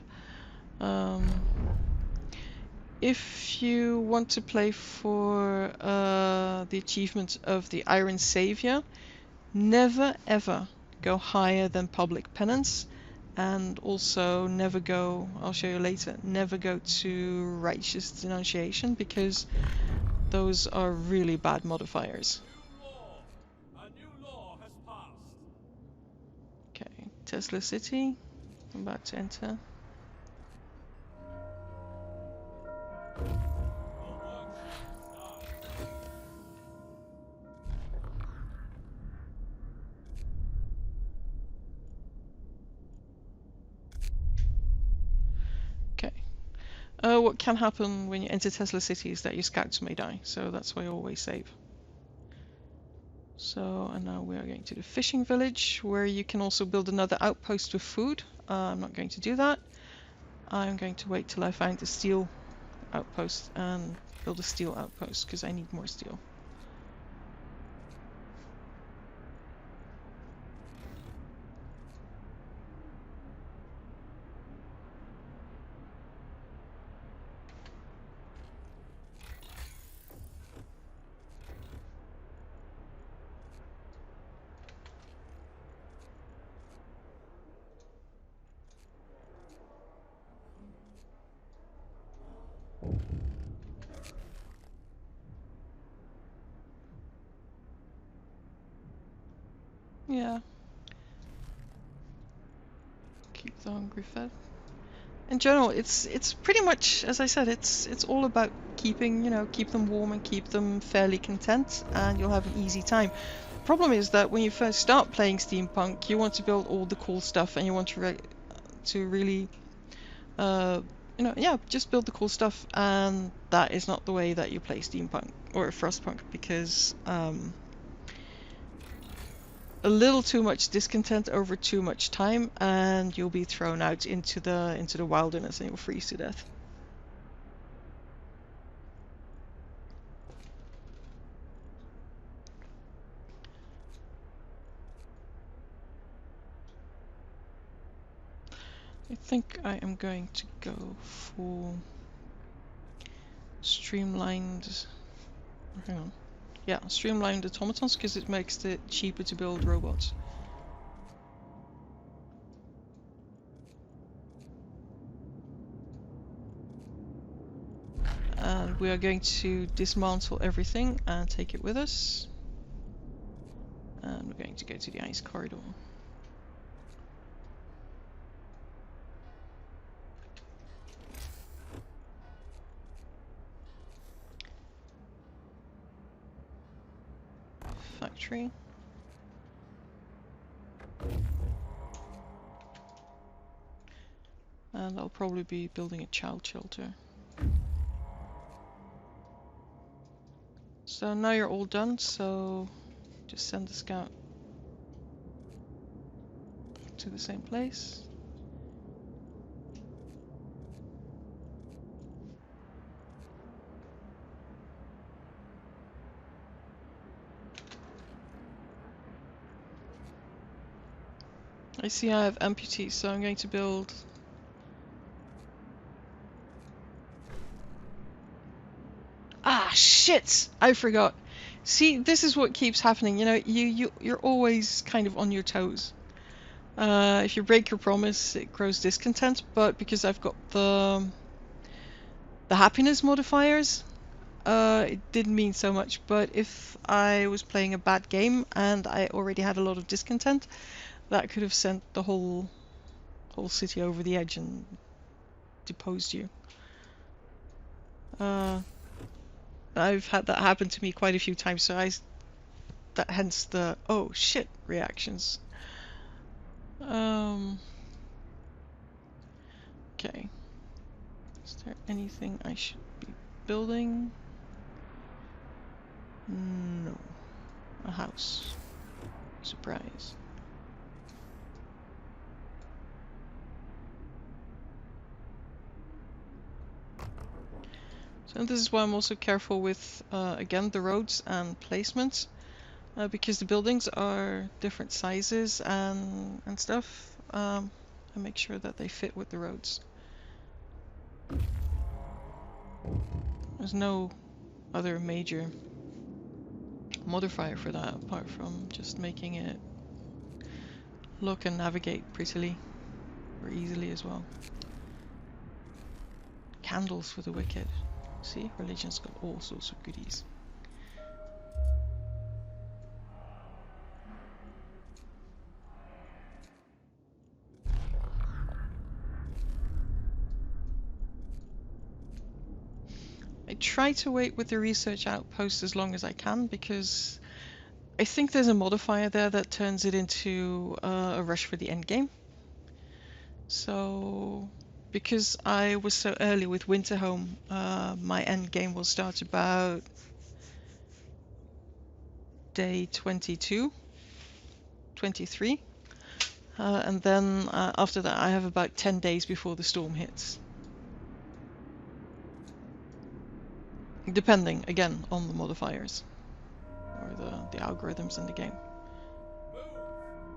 If you want to play for the achievement of the Iron Savior, never ever go higher than public penance, and also never go, I'll show you later, never go to righteous denunciation, because those are really bad modifiers. A new law has passed. Okay, Tesla City, I'm about to enter. What can happen when you enter Tesla City is that your scouts may die, so that's why I always save. So, and now we are going to the fishing village, where you can also build another outpost with food. I'm not going to do that. I'm going to wait till I find the steel outpost and build a steel outpost, because I need more steel. Yeah. Keep the hungry fed. In general, it's pretty much, as I said, it's all about keeping, you know, keep them warm and keep them fairly content, and you'll have an easy time. The problem is that when you first start playing steampunk, you want to build all the cool stuff, and you want to really you know, yeah, just build the cool stuff, and that is not the way that you play Steampunk or Frostpunk, because a little too much discontent over too much time, and you'll be thrown out into the wilderness and you'll freeze to death. I think I am going to go for streamlined. Hang on. Yeah, streamlined automatons, because it makes it cheaper to build robots. And we are going to dismantle everything and take it with us. And we're going to go to the ice corridor. Factory. And I'll probably be building a child shelter. So now you're all done, so just send the scout to the same place. I see I have amputees, so I'm going to build... Ah, shit! I forgot. See, this is what keeps happening. You know, you're always kind of on your toes. If you break your promise, it grows discontent, but because I've got the happiness modifiers, it didn't mean so much. But if I was playing a bad game and I already had a lot of discontent, that could have sent the whole city over the edge and deposed you. I've had that happen to me quite a few times, so hence the oh shit reactions. Okay. Is there anything I should be building? No. A house. Surprise. So this is why I'm also careful with, again, the roads and placements, because the buildings are different sizes and stuff. I make sure that they fit with the roads. There's no other major modifier for that apart from just making it look and navigate prettily or easily as well. Candles for the wicked. See, religion's got all sorts of goodies. I try to wait with the research outpost as long as I can, because I think there's a modifier there that turns it into a rush for the end game. So, because I was so early with Winterhome, my end game will start about day 22, 23. And then after that I have about 10 days before the storm hits. Depending, again, on the modifiers. Or the algorithms in the game. Move!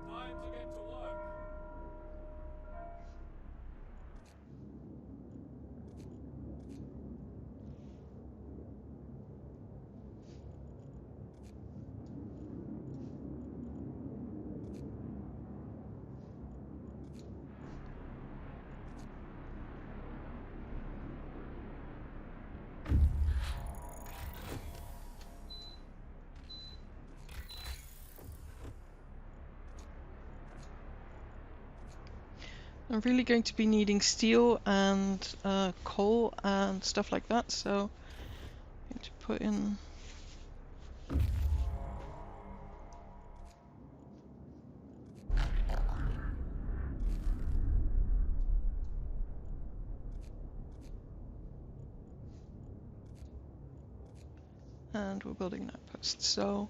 Time to get to work. I'm really going to be needing steel and coal and stuff like that, so I'm going to put in... and we're building an outpost. So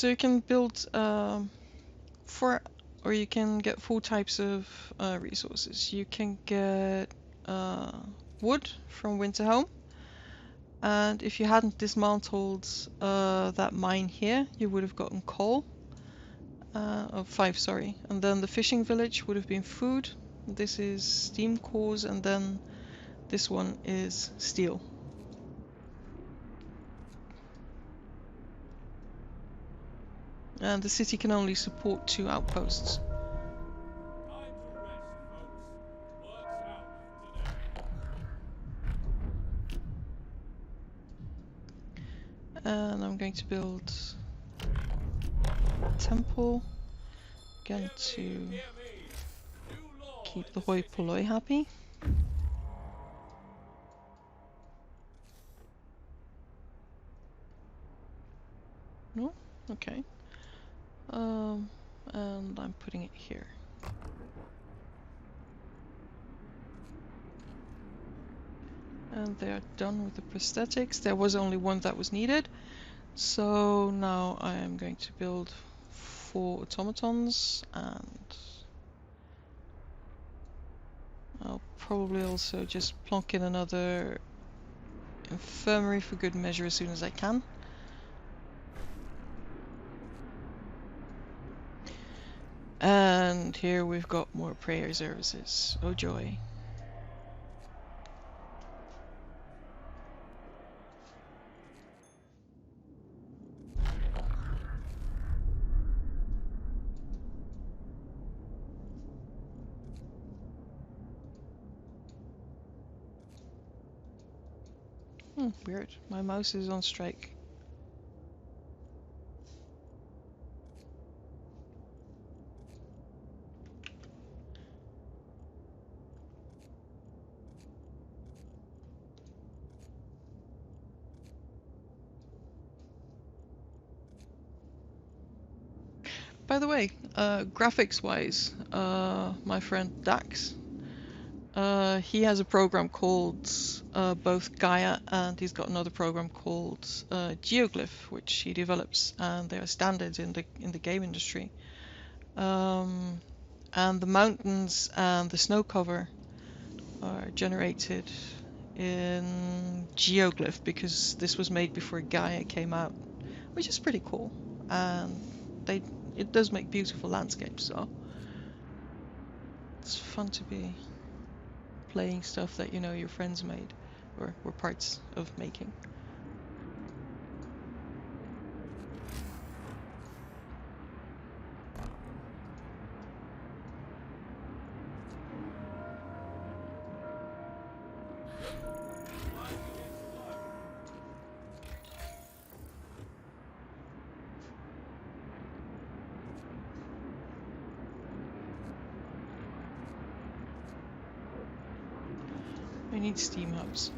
you can build or you can get 4 types of resources. You can get wood from Winterhome, and if you hadn't dismantled that mine here, you would have gotten coal. 5, sorry. And then the fishing village would have been food. This is steam cores, and then this one is steel. And the city can only support 2 outposts. Time to rest, folks. Work's out today. And I'm going to build a temple, again to Hear me. New law keep in the the hoi city. polloi happy. No? Okay. And I'm putting it here. And they are done with the prosthetics. There was only one that was needed. So now I am going to build 4 automatons, and I'll probably also just plonk in another infirmary for good measure as soon as I can. And here we've got more prayer services. Oh joy. Weird. My mouse is on strike. By the way, graphics-wise, my friend Dax, he has a program called both Gaia, and he's got another program called Geoglyph, which he develops, and they are standards in the game industry. And the mountains and the snow cover are generated in Geoglyph because this was made before Gaia came out, which is pretty cool. And it does make beautiful landscapes, so it's fun to be playing stuff that you know your friends made or were parts of making. We need steam hubs.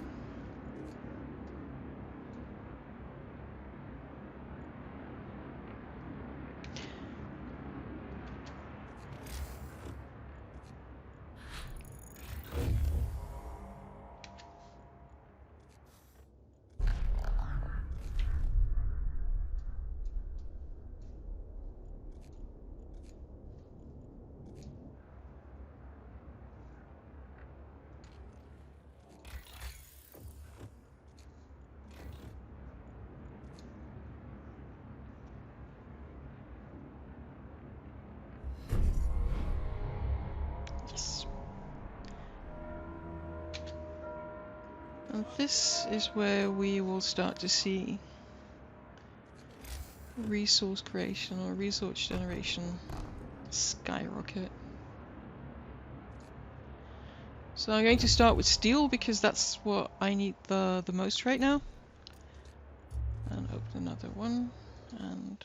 Yes. And this is where we will start to see resource creation or resource generation skyrocket. So I'm going to start with steel because that's what I need the most right now. And open another one, and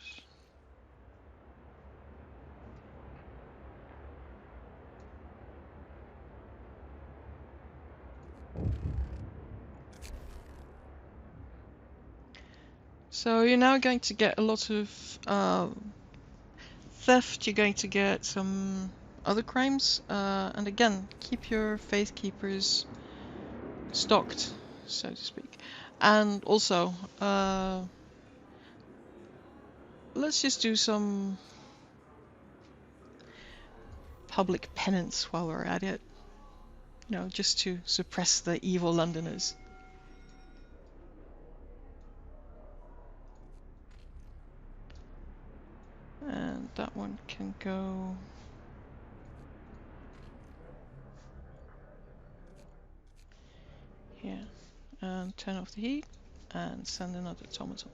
so you're now going to get a lot of theft, you're going to get some other crimes, and again, keep your faith keepers stocked so to speak. And also, let's just do some public penance while we're at it. You know, just to suppress the evil Londoners. And that one can go... here. And turn off the heat and send another automaton.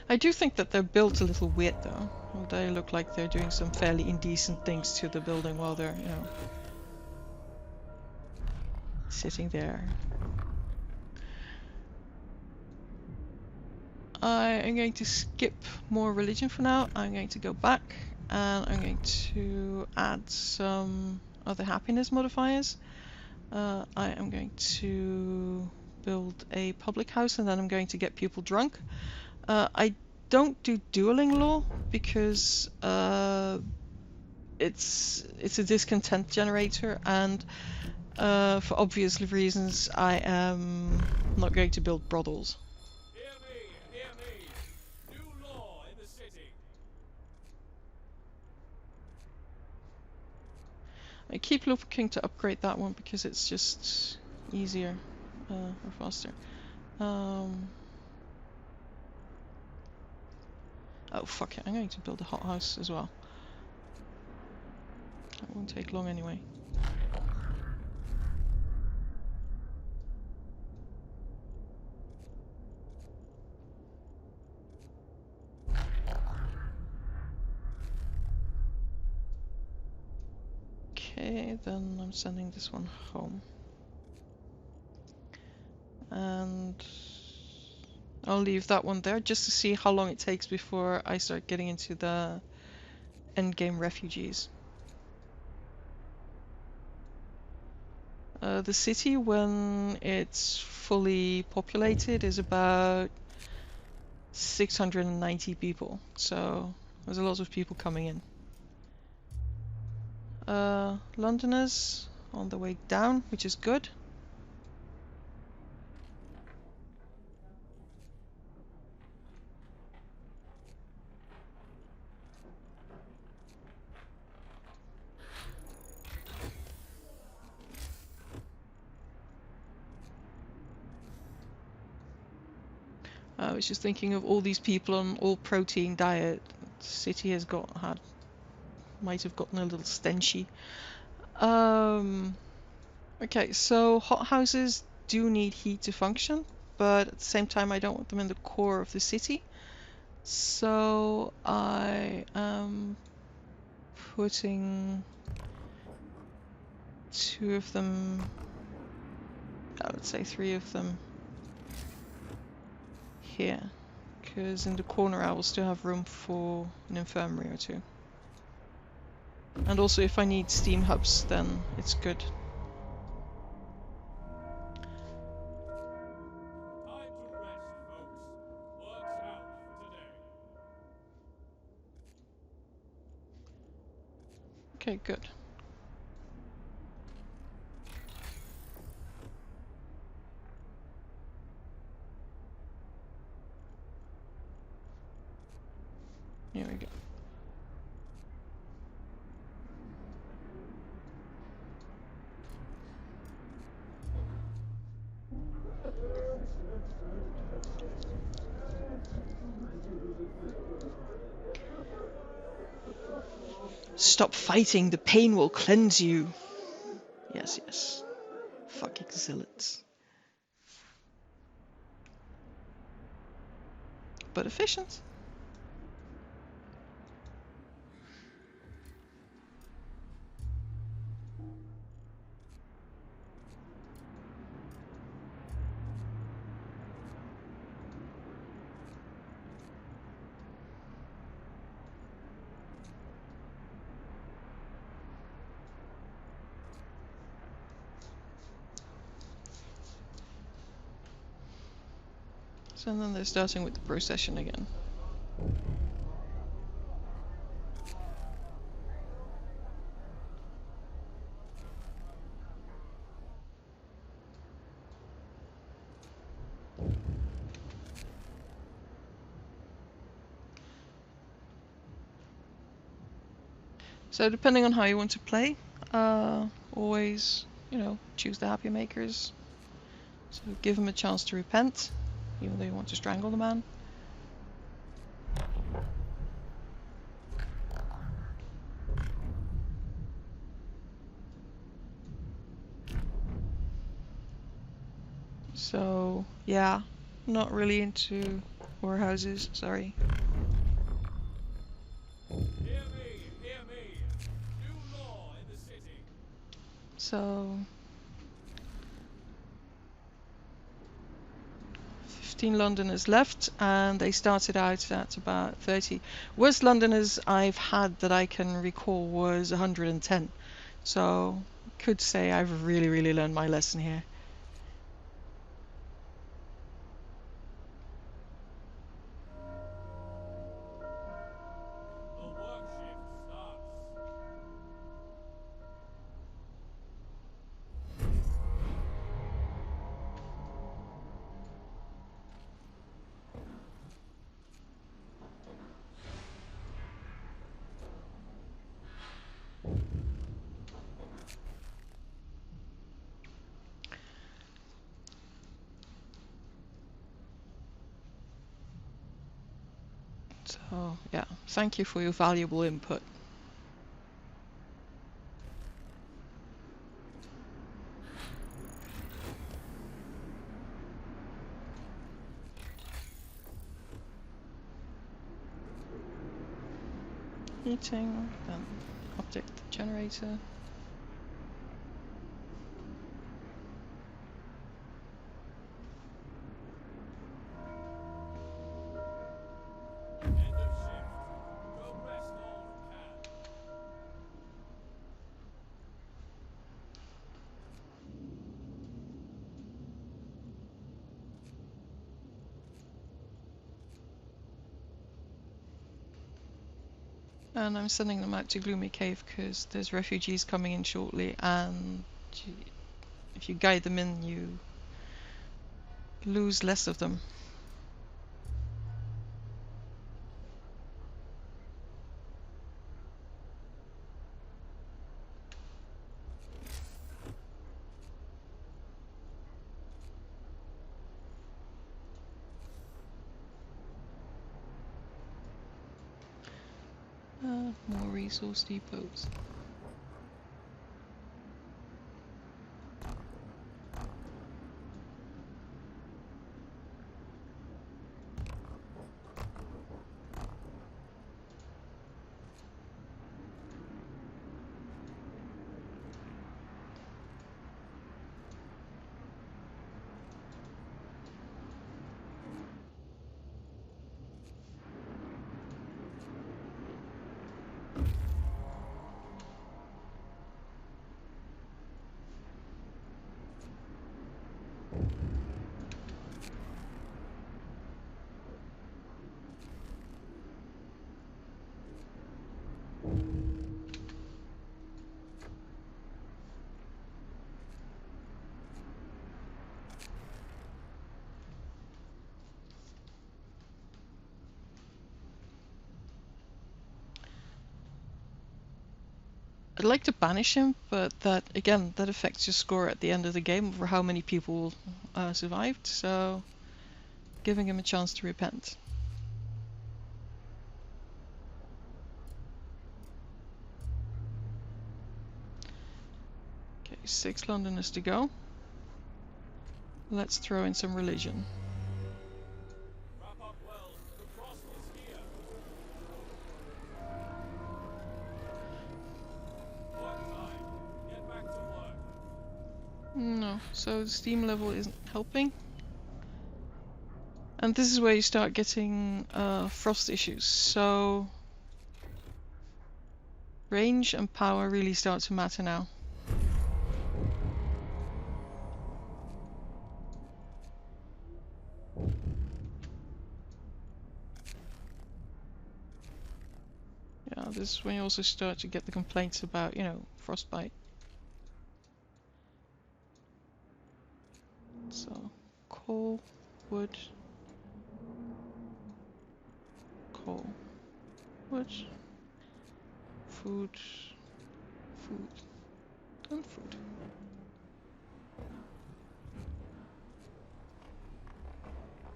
I do think that they're built a little weird though. They look like they're doing some fairly indecent things to the building while they're, you know, sitting there. I am going to skip more religion for now. I'm going to go back and I'm going to add some other happiness modifiers. I am going to build a public house and then I'm going to get people drunk. I don't do dueling law because it's a discontent generator, and for obvious reasons I am not going to build brothels. Hear me, hear me. New law in the city. I keep looking to upgrade that one because it's just easier or faster. Oh fuck it, I'm going to build a hothouse as well. That won't take long anyway. Okay, then I'm sending this one home. And I'll leave that one there just to see how long it takes before I start getting into the endgame refugees. The city, when it's fully populated, is about 690 people, so there's a lot of people coming in. Londoners on the way down, which is good. I was just thinking of all these people on all protein diet. The city has might have gotten a little stenchy. Okay, so hothouses do need heat to function, but at the same time I don't want them in the core of the city. So I am putting 2 of them, let's say 3 of them here, because in the corner I will still have room for an infirmary or 2. And also if I need steam hubs, then it's good. Time to rest, folks. Work's out for today. Okay, good. Here we go. Stop fighting, the pain will cleanse you. Yes, yes. Fucking zealots. But efficient. So then they're starting with the procession again. So depending on how you want to play, always, you know, choose the happy makers. So give them a chance to repent, even though you want to strangle the man. So yeah, not really into warehouses, sorry. Hear me, hear me. New law in the city. So 15 Londoners left, and they started out at about 30. Worst Londoners I've had that I can recall was 110. So could say I've really learned my lesson here. The work shift starts. So yeah, thank you for your valuable input. Heating, then update the generator. End of shift. Go rest all who can. And I'm sending them out to Gloomy Cave because there's refugees coming in shortly, and if you guide them in, you lose less of them. More resource depots. I'd like to banish him, but that again, that affects your score at the end of the game for how many people survived. So, giving him a chance to repent. Okay, 6 Londoners to go. Let's throw in some religion. Wrap up well. The frost is here. Work time. Get back to work. No, so the steam level isn't helping. And this is where you start getting frost issues. So range and power really start to matter now. Yeah, this is when you also start to get the complaints about, you know, frostbite. So, coal, wood, coal, wood, food, food, and food.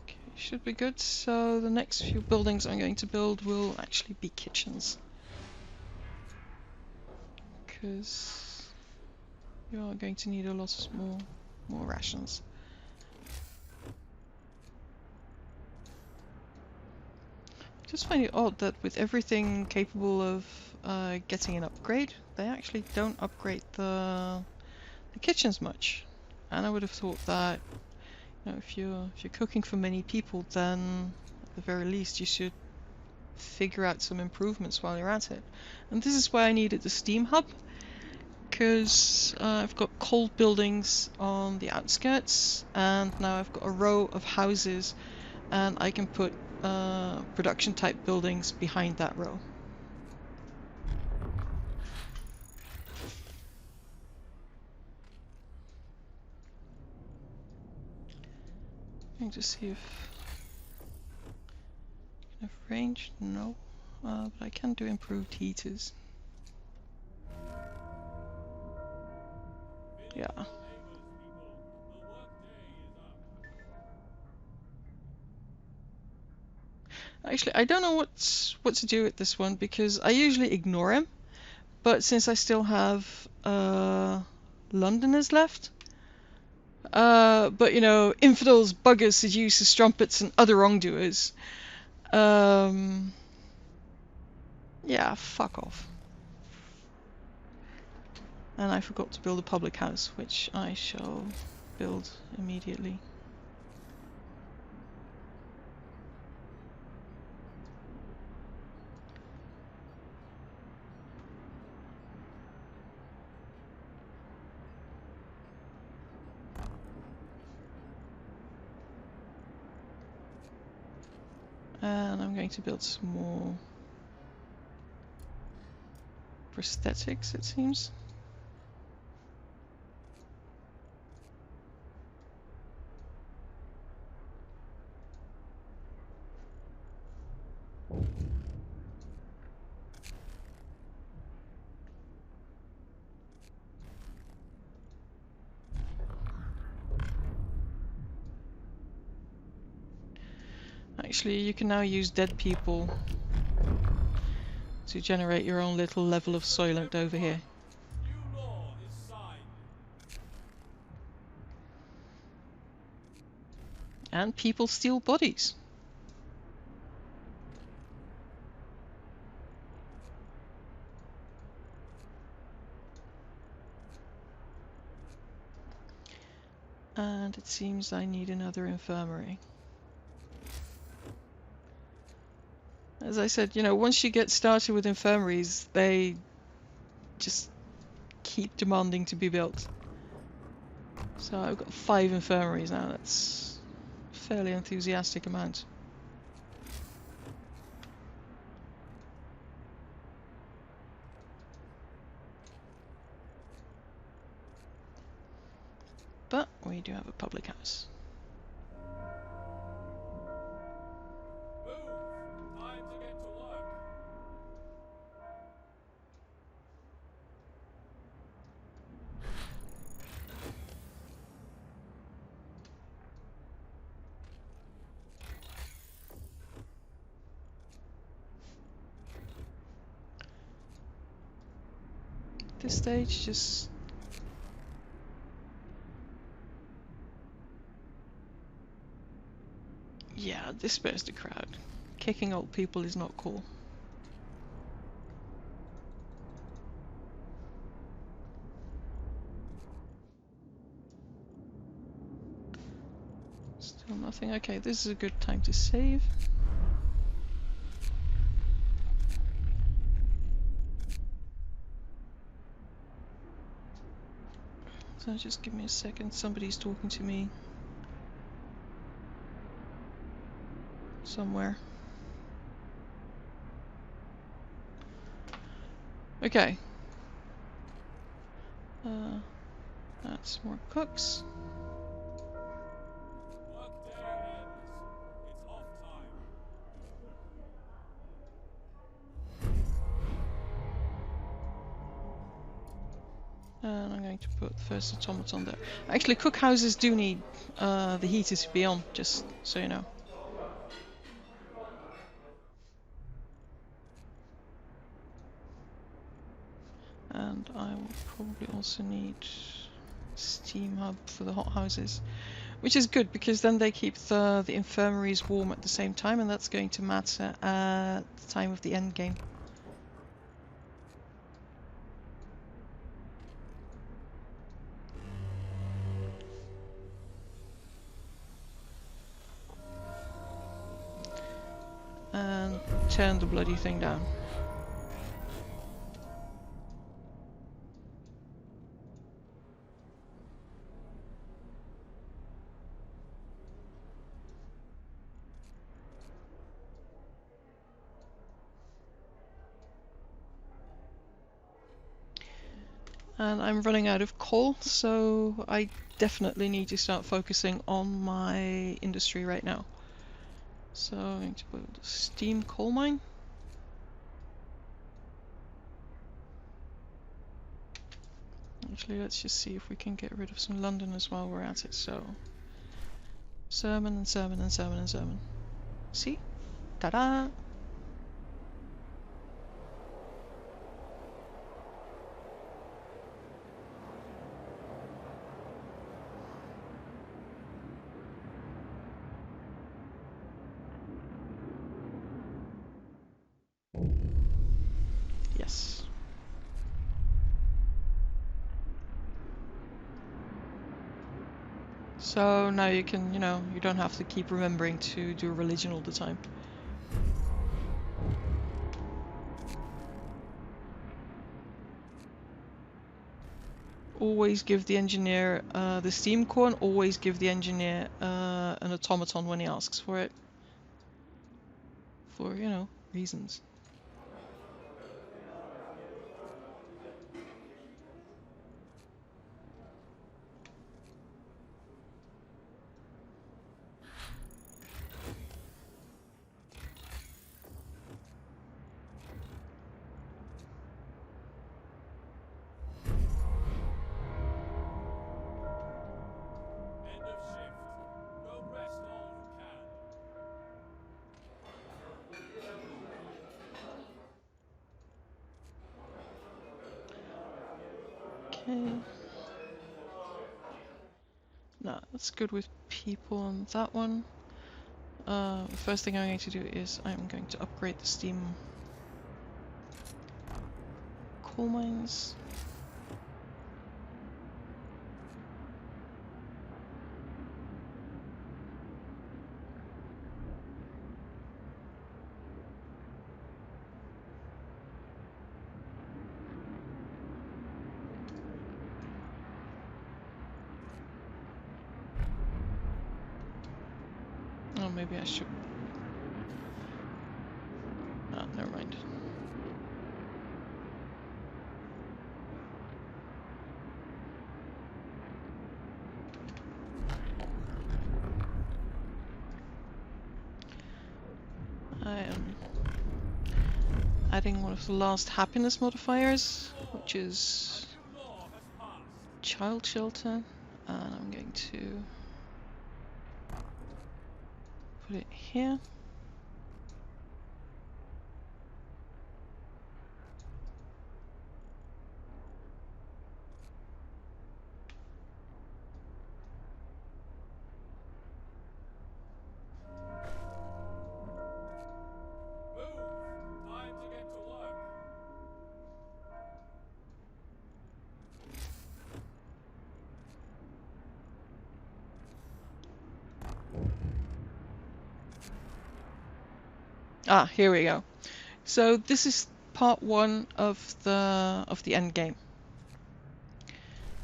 Okay, should be good. So the next few buildings I'm going to build will actually be kitchens. Because you are going to need a lot more rations. I just find it odd that with everything capable of getting an upgrade, they actually don't upgrade the kitchens much. And I would have thought that, you know, if you're cooking for many people, then at the very least you should figure out some improvements while you're at it. And this is why I needed the steam hub, because I've got cold buildings on the outskirts, and now I've got a row of houses, and I can put production type buildings behind that row. Let me just see if enough range. No, but I can do improved heaters. Yeah. Actually, I don't know what to do with this one, because I usually ignore him, but since I still have Londoners left, but you know, infidels, buggers, seducers, strumpets, and other wrongdoers, yeah, fuck off. And I forgot to build a public house, which I shall build immediately. And I'm going to build some more prosthetics, it seems. Actually, you can now use dead people to generate your own little level of Soylent over here. New law is signed. And people steal bodies. And it seems I need another infirmary. As I said, you know, once you get started with infirmaries, they just keep demanding to be built. So I've got 5 infirmaries now. That's a fairly enthusiastic amount. But we do have a public house. Move. Time to get to work. At this stage, just yeah, disperse the crowd. Kicking old people is not cool. Still nothing. Okay, this is a good time to save. So just give me a second. Somebody's talking to me somewhere. Okay. That's more cooks. Workday ends. It's off time. 1 And I'm going to put the first automaton there. Actually, cookhouses do need the heater to be on, just so you know. And I will probably also need steam hub for the hothouses, which is good because then they keep the infirmaries warm at the same time, and that's going to matter at the time of the end game. And turn the bloody thing down. And I'm running out of coal, so I definitely need to start focusing on my industry right now. So I'm going to build a steam coal mine. Actually, let's just see if we can get rid of some Londoners while we're at it. So, sermon and sermon and sermon and sermon. See? Ta-da! Yes. So now you can, you know, you don't have to keep remembering to do religion all the time. Always give the engineer the steam core, and always give the engineer an automaton when he asks for it. For, you know, reasons. End of shift. Go rest all who can. Okay. No, that's good with people on that one. The first thing I'm going to do is I'm going to upgrade the steam coal mines. Oh, maybe I should. Ah, never mind. I am adding one of the last happiness modifiers, which is New law has passed. child shelter, and I'm going to put it here. Move. Time to get to work. Ah, here we go. So this is part one of the end game.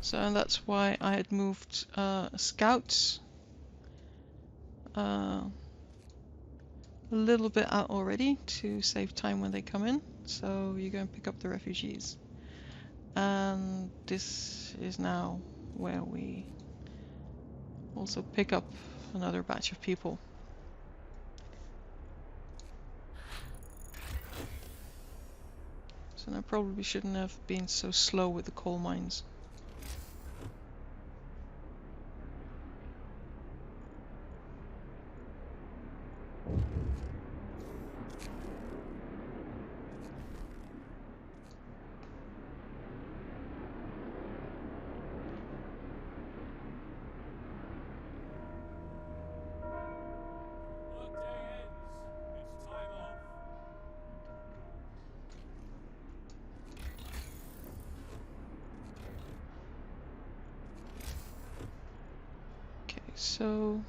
So that's why I had moved scouts a little bit out already to save time when they come in. So you go and pick up the refugees. And this is now where we also pick up another batch of people. So I probably shouldn't have been so slow with the coal mines. so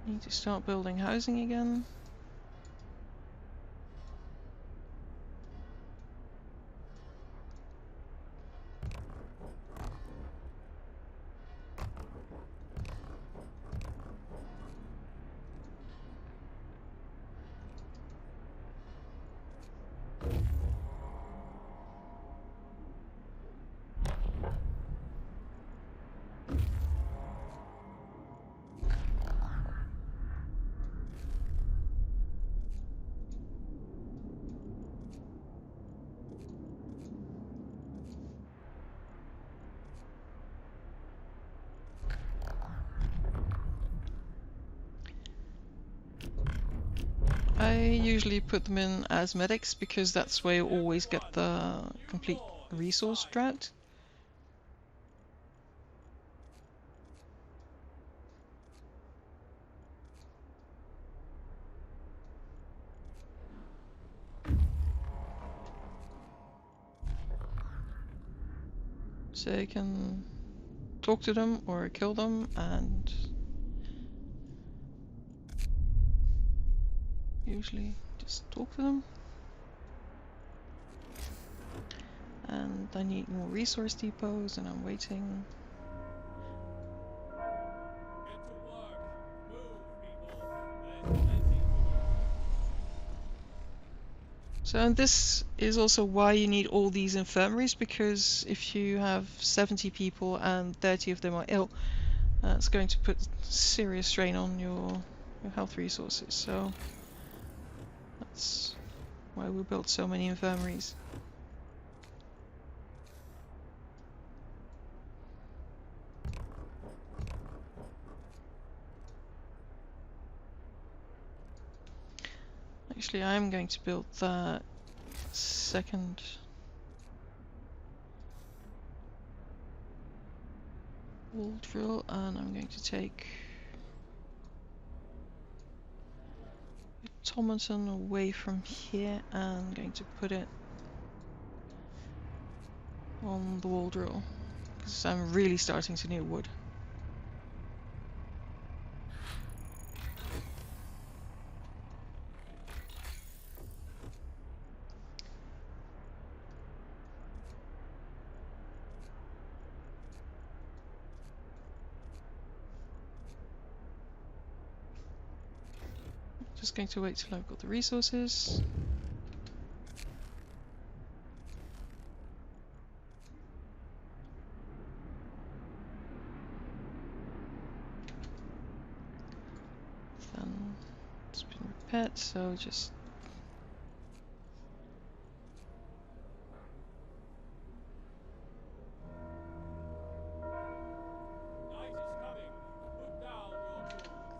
need to start building housing again. I usually put them in as medics because that's where you always get the complete resource drought. So you can talk to them or kill them, and usually just talk to them. And I need more resource depots, and I'm waiting. Get to work. Move, people. There's plenty to do. So and this is also why you need all these infirmaries, because if you have 70 people and 30 of them are ill, it's going to put serious strain on your health resources. So that's why we built so many infirmaries. Actually, I'm going to build that second wall drill, and I'm going to take Tomlinson away from here, and I'm going to put it on the wall drill, because I'm really starting to need wood. Just going to wait till I've got the resources. Then it's been repaired, so just Night is coming. Put down your tools.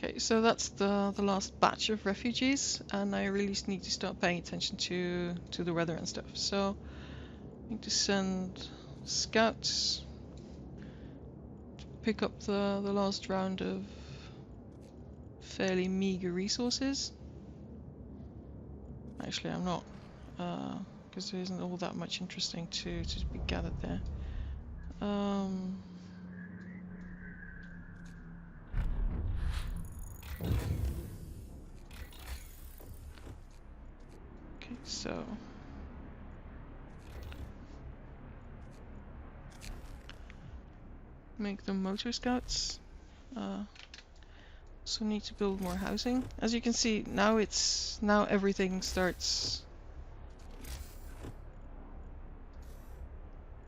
Okay, so that's the last batch of refugees, and I really need to start paying attention to the weather and stuff. So I need to send scouts to pick up the last round of fairly meager resources. Actually, I'm not, because there isn't all that much interesting to be gathered there. Okay, so make them motor scouts. So need to build more housing. As you can see, now everything starts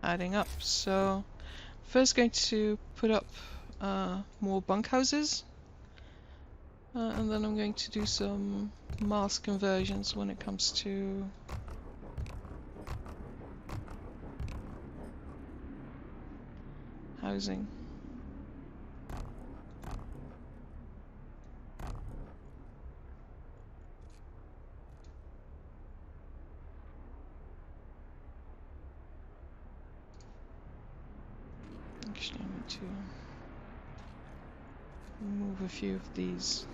adding up. So first going to put up more bunkhouses, and then I'm going to do some mass conversions when it comes to housing. Actually, I need to move a few of these.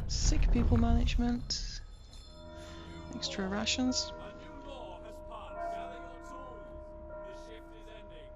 Sick people management, extra rations. A new law has passed. Gather your tools. The shift is ending.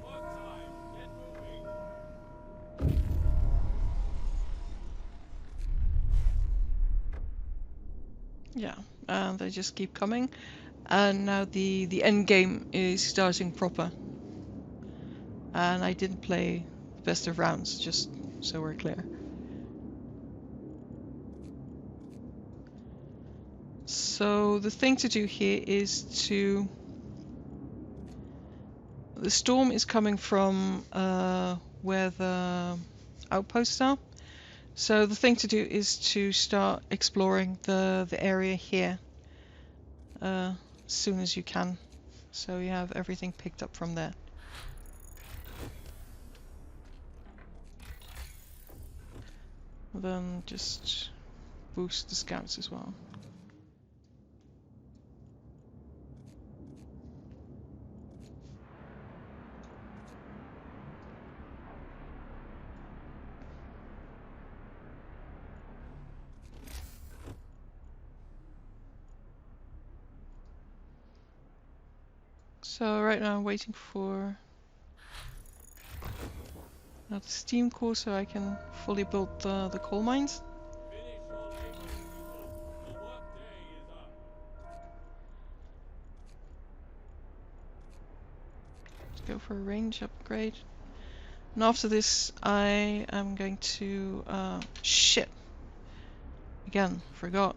Work time. Get moving. Yeah, and they just keep coming. And now the end game is starting proper. And I didn't play the best of rounds, just so we're clear. So the thing to do here is to... The storm is coming from where the outposts are. So the thing to do is to start exploring the area here as soon as you can. So you have everything picked up from there. Then just boost the scouts as well. So right now I'm waiting for another steam core so I can fully build the coal mines. Finish your labor, people. The work day is up. Let's go for a range upgrade. And after this I am going to... shit! Again, forgot.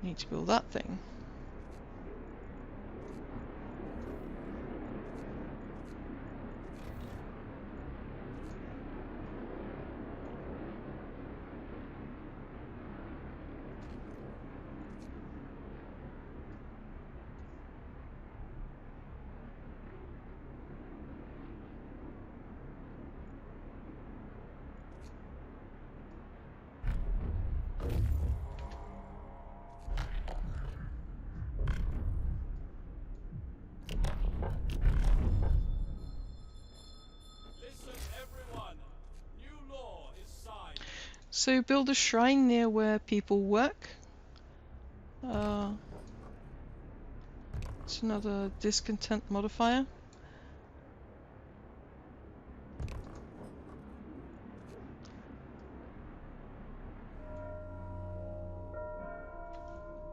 Need to build that thing. So build a shrine near where people work. It's another discontent modifier.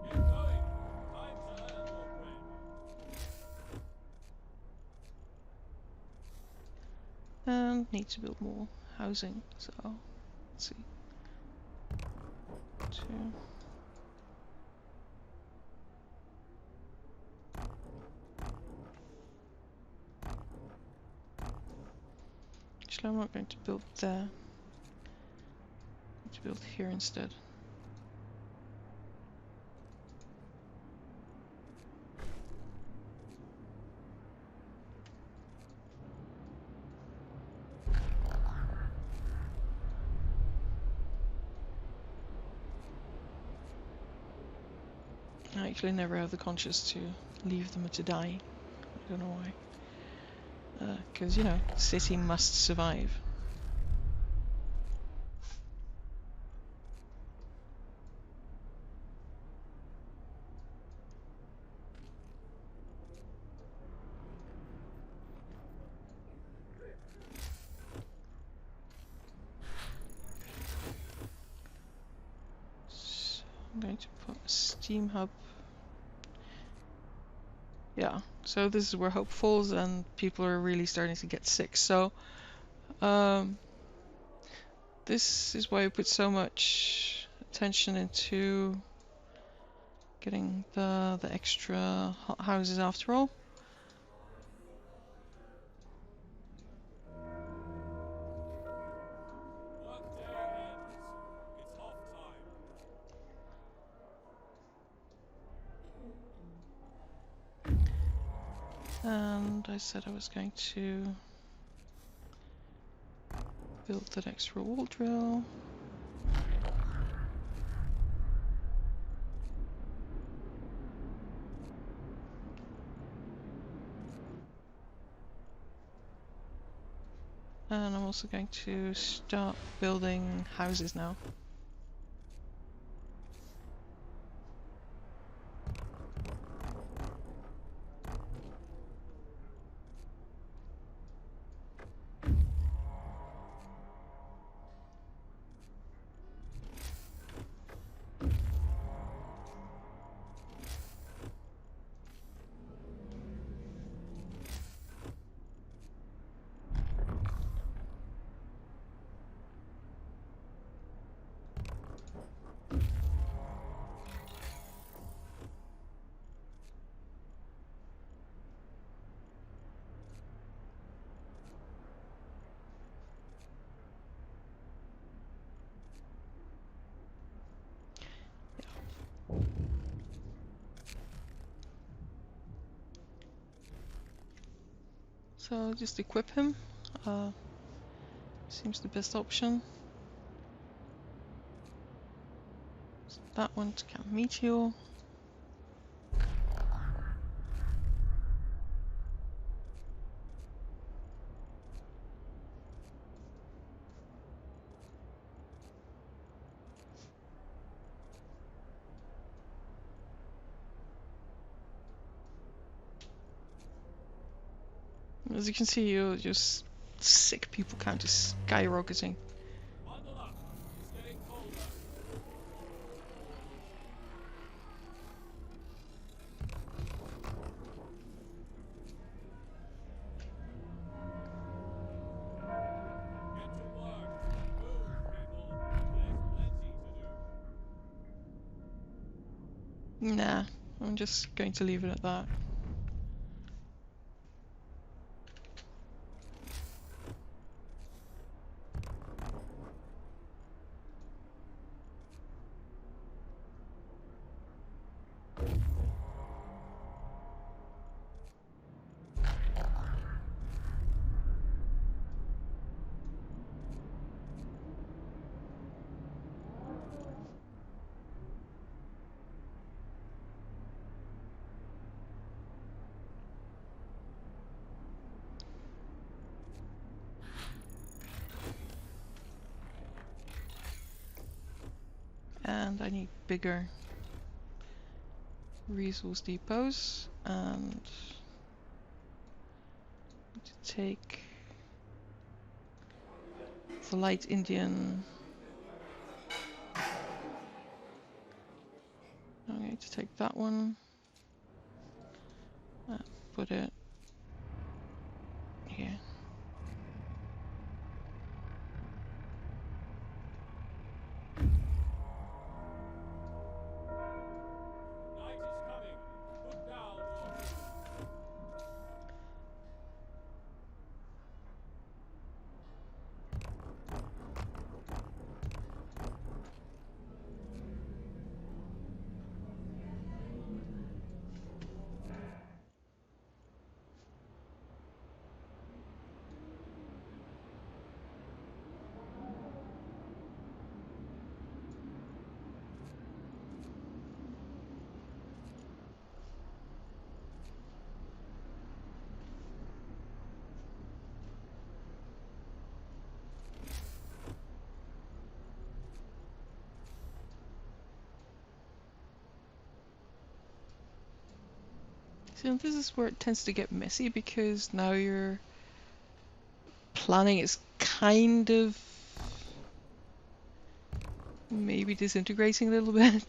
Get going. Time to earn your bread. And need to build more housing, so let's see. 2. Actually, I'm not going to build there. I need to build here instead. I actually never have the conscience to leave them to die. I don't know why. Because, you know, city must survive. So I'm going to put a steam hub. Yeah, so this is where hope falls and people are really starting to get sick. So this is why I put so much attention into getting the extra houses after all. Work day ends. It's off time. And I said I was going to build that extra wall drill. And I'm also going to start building houses now. So I'll just equip him. Seems the best option. So that one to Camp Meteor. As you can see, your sick people count is skyrocketing. Bundle up. It's getting colder. Get to work. Move, people. There's plenty to do. Nah, I'm just going to leave it at that. and I need bigger resource depots, and to take the light Indian. I'm going to take that one and put it here. Night is coming. Put down your tools. So this is where it tends to get messy, because now your planning is kind of maybe disintegrating a little bit.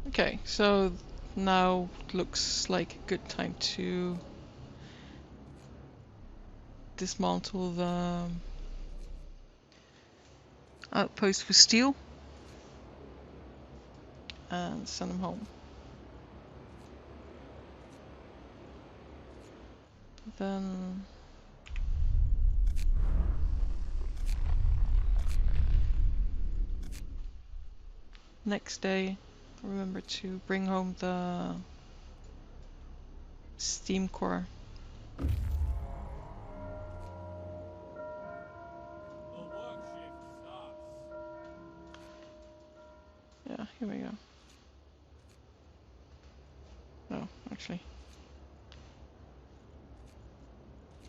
Okay, so now looks like a good time to dismantle the outpost for steel and send them home. Then next day, remember to bring home the steam core. The work shift starts. Yeah, here we go. No, actually.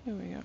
Here we go.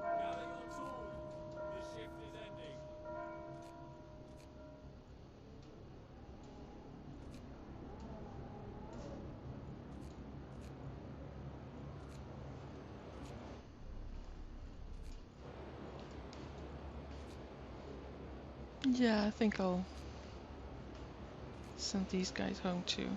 Gather your tools. The shift is ending. Yeah, I think I'll send these guys home too.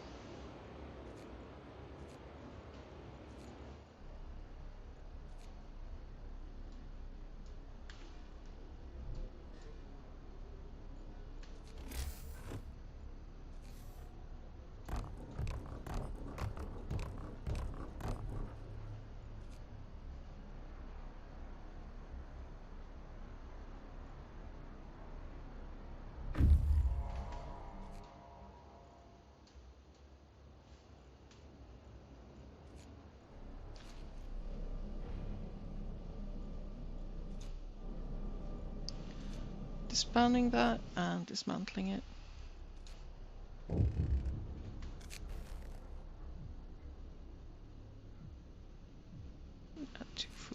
Disbanding that and dismantling it.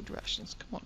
food rations. Come on.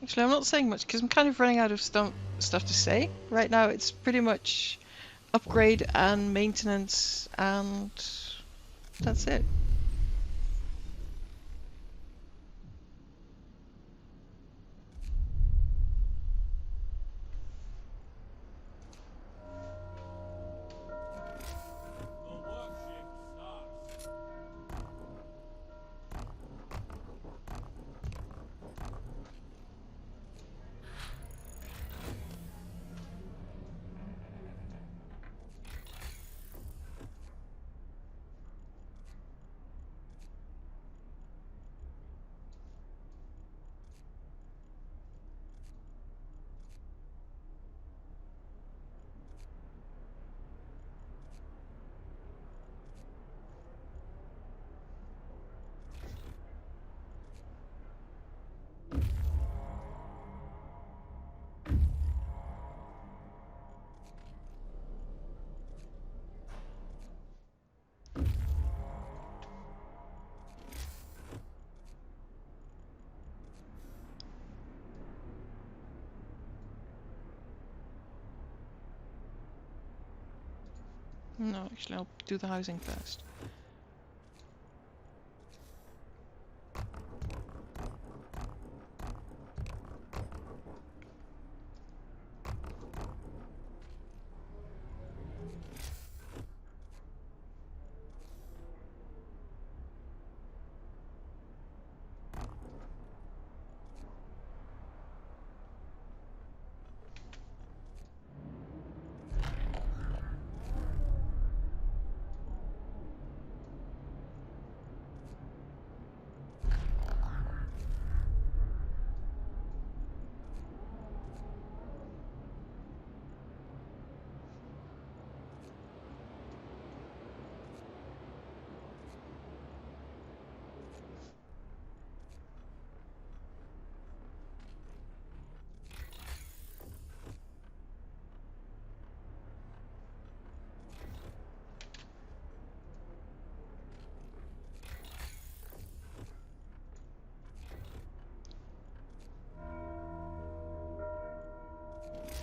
Actually, I'm not saying much because I'm kind of running out of stuff to say. Right now it's pretty much upgrade and maintenance, and that's it. The work shift starts. No, actually, I'll do the housing first.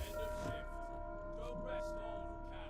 End of shift. Go rest all who can.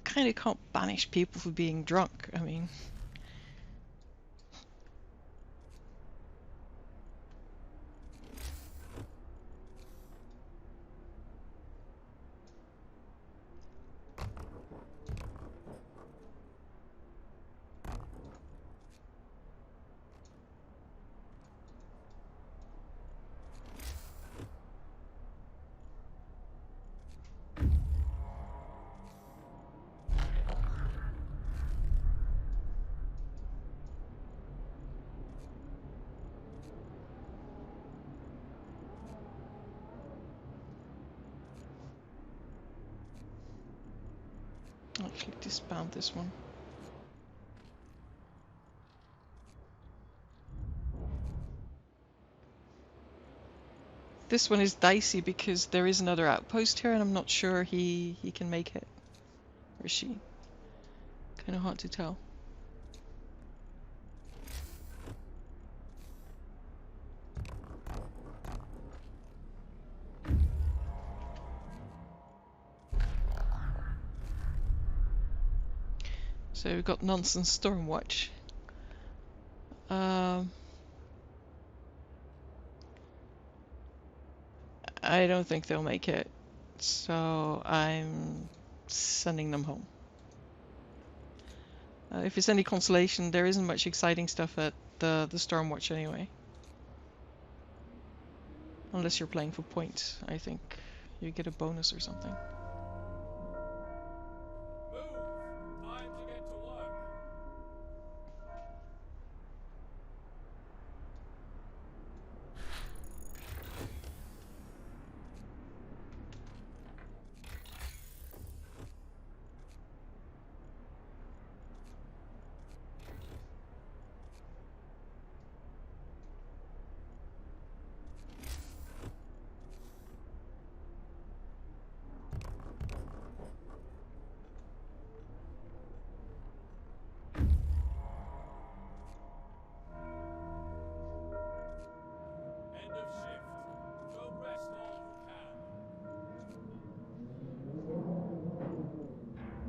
Kind of can't banish people for being drunk. I mean, actually disband this one. This one is dicey because there is another outpost here and I'm not sure he can make it. Or she. Kind of hard to tell. So we've got Nonsense Stormwatch. I don't think they'll make it, so I'm sending them home. If it's any consolation, there isn't much exciting stuff at the Stormwatch anyway. Unless you're playing for points, I think you get a bonus or something. Move! Time to get to work. End of shift. Go rest all who can. The work shift starts.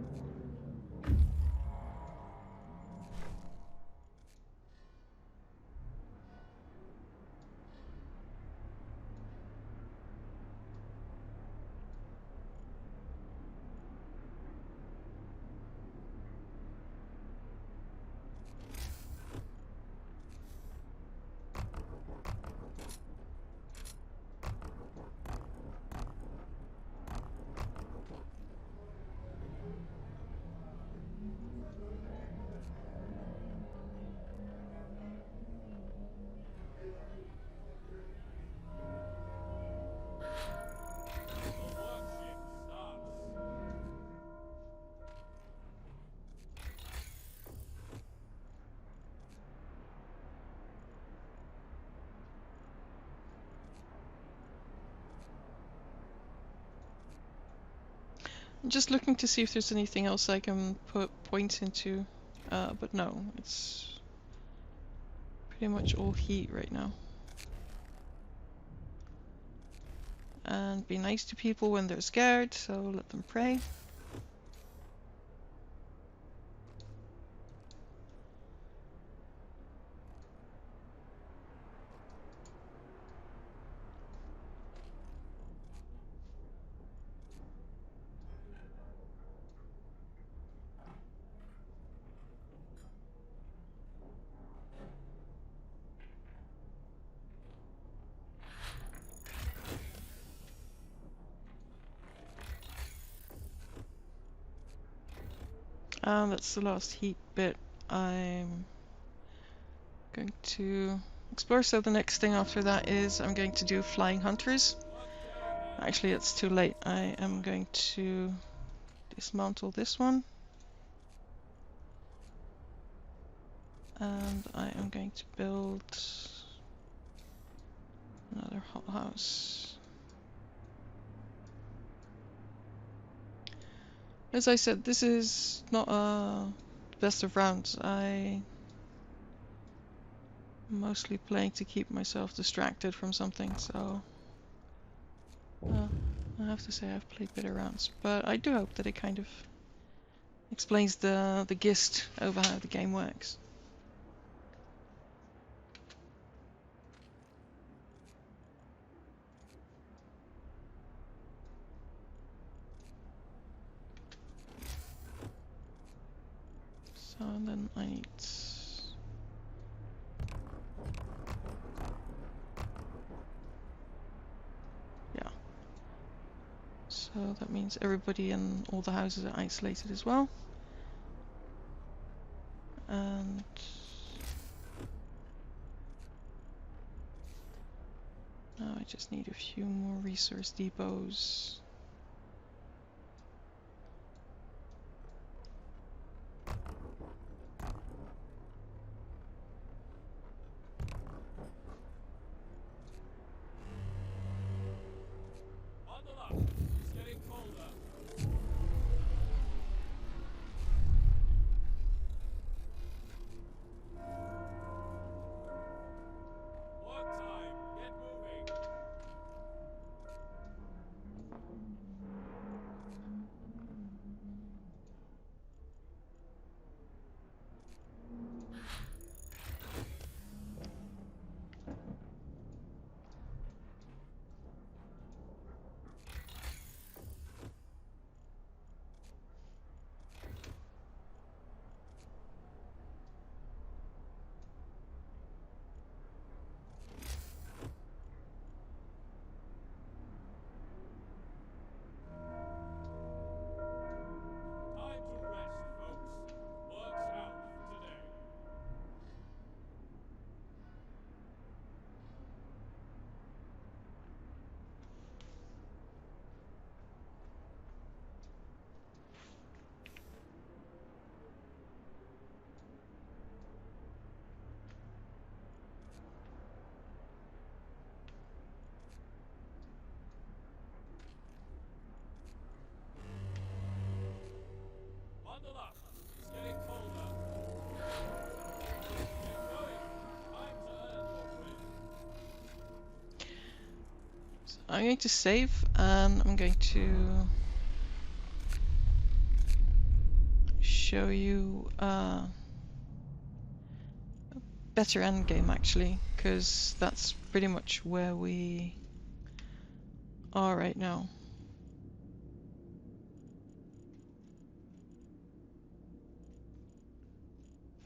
I'm just looking to see if there's anything else I can put points into, but no, it's pretty much all heat right now. And be nice to people when they're scared, so let them pray. That's the last heat bit I'm going to explore. So the next thing after that is I'm going to do Flying Hunters. Actually, it's too late. I am going to dismantle this one. And I am going to build another hothouse. As I said, this is not a best of rounds. I'm mostly playing to keep myself distracted from something, so I have to say I've played better rounds, but I do hope that it kind of explains the gist over how the game works. So then I need... yeah. So that means everybody in all the houses are isolated as well. And... now I just need a few more resource depots. I'm going to save and I'm going to show you a better end game actually, because that's pretty much where we are right now.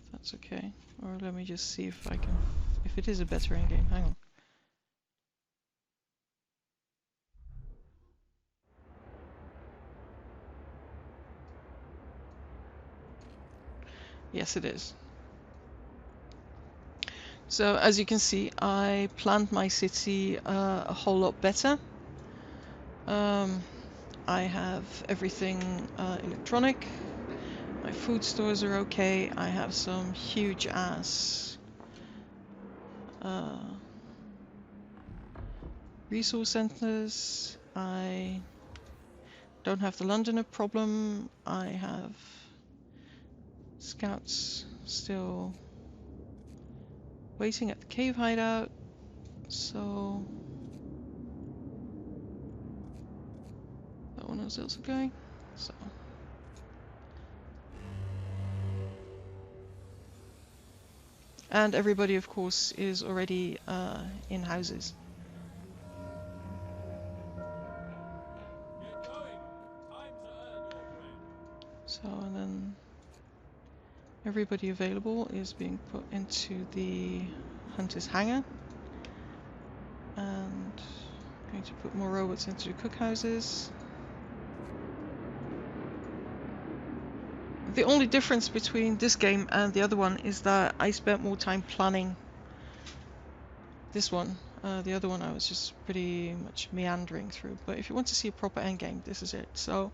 If that's okay. Or let me just see if I can, if it is a better end game. Hang on. Yes, it is. So as you can see, I planned my city a whole lot better. I have everything electronic. My food stores are okay. I have some huge ass resource centers. I don't have the Londoner problem. I have scouts still waiting at the cave hideout. So that one is also going. So and everybody, of course, is already in houses. Get going. Time to earn your bread. So and then everybody available is being put into the hunter's hangar, and I'm going to put more robots into the cookhouses. The only difference between this game and the other one is that I spent more time planning this one. The other one I was just pretty much meandering through. But if you want to see a proper endgame, this is it. So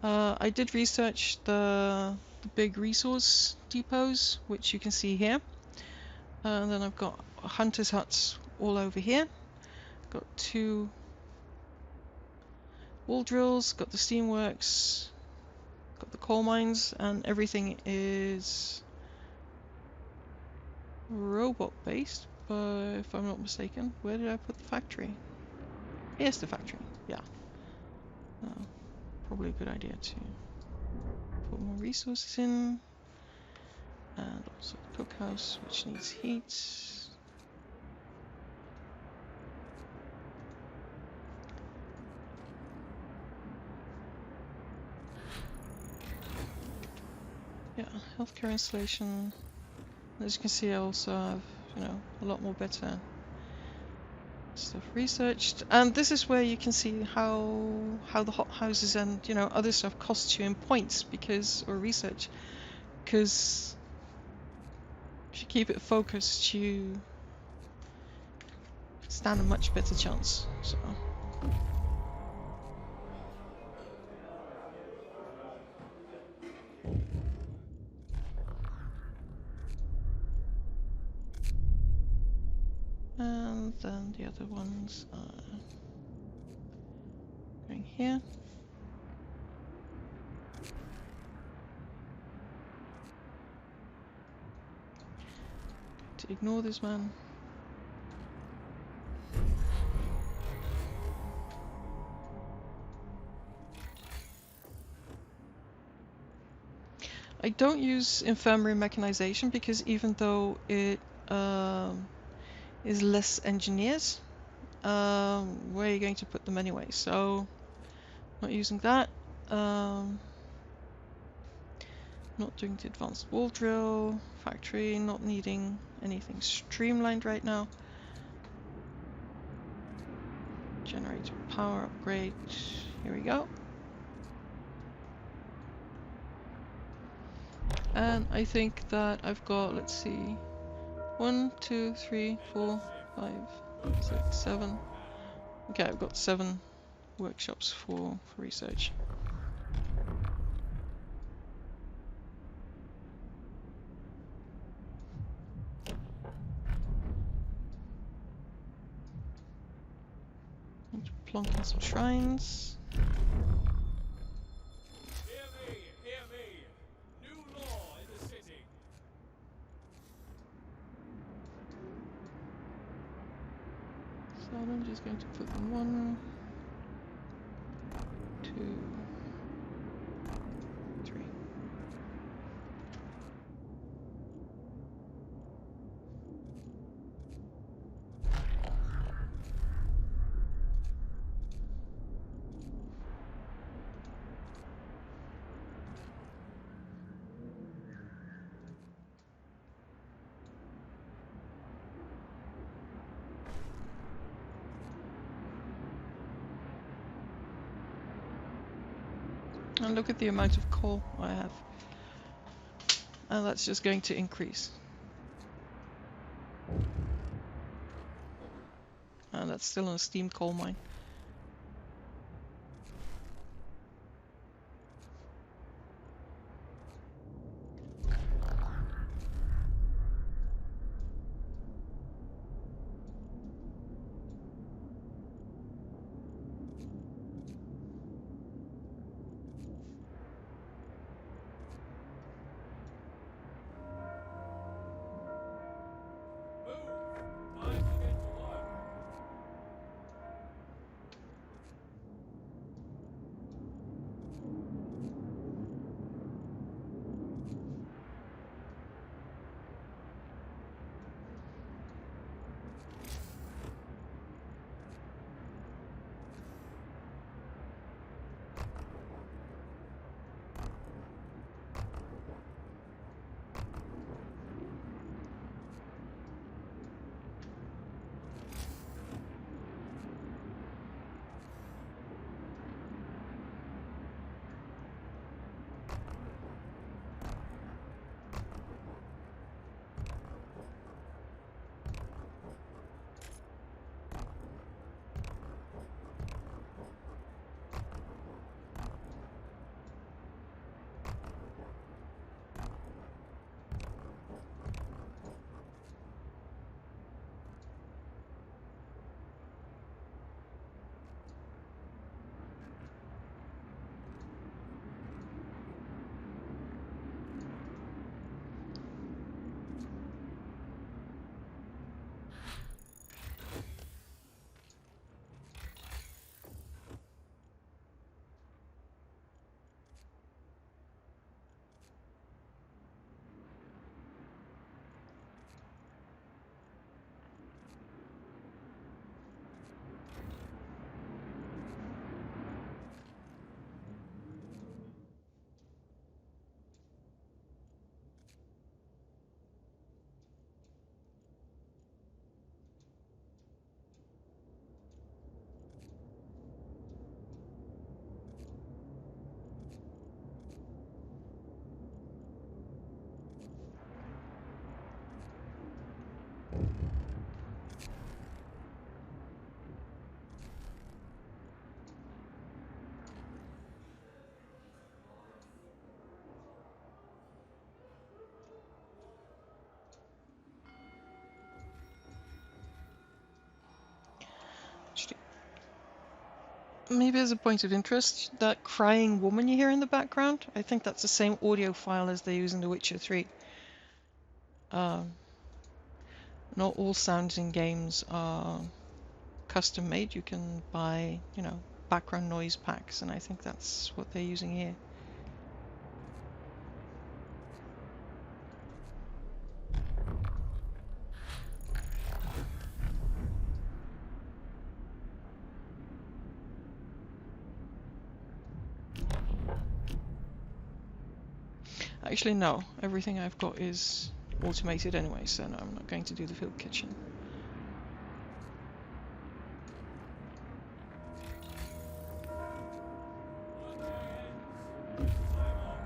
I did research the big resource depots, which you can see here. And then I've got hunters' huts all over here. Got 2 wall drills, got the steamworks, got the coal mines, and everything is robot based, but if I'm not mistaken, where did I put the factory? Here's the factory, yeah. Probably a good idea to put more resources in, and also the cookhouse, which needs heat. Yeah, healthcare installation. As you can see, I also have, a lot more better stuff researched, and this is where you can see how the hot houses and other stuff costs you in points, because or research, because if you keep it focused, you stand a much better chance. So. And then the other ones are going here. To ignore this man. I don't use infirmary mechanization because even though it is less engineers, where are you going to put them anyway? So not using that. Not doing the advanced wall drill, factory, not needing anything streamlined right now. Generator power upgrade, here we go. And I think that I've got, let's see, 1, 2, 3, 4, 5, 6, 7. Okay, I've got 7 workshops for research. And plonk in some shrines. Hear me, hear me. New law in the city. So I'm just going to put them 1, 2, 3. And look at the amount of coal I have. And that's just going to increase. And that's still in a steam coal mine. Move! Time to get to work. Maybe as a point of interest, that crying woman you hear in the background, I think that's the same audio file as they use in The Witcher 3. Not all sounds in games are custom made. You can buy, background noise packs, and I think that's what they're using here. Actually, no. Everything I've got is automated anyway, so no, I'm not going to do the field kitchen. Work ends. Time off.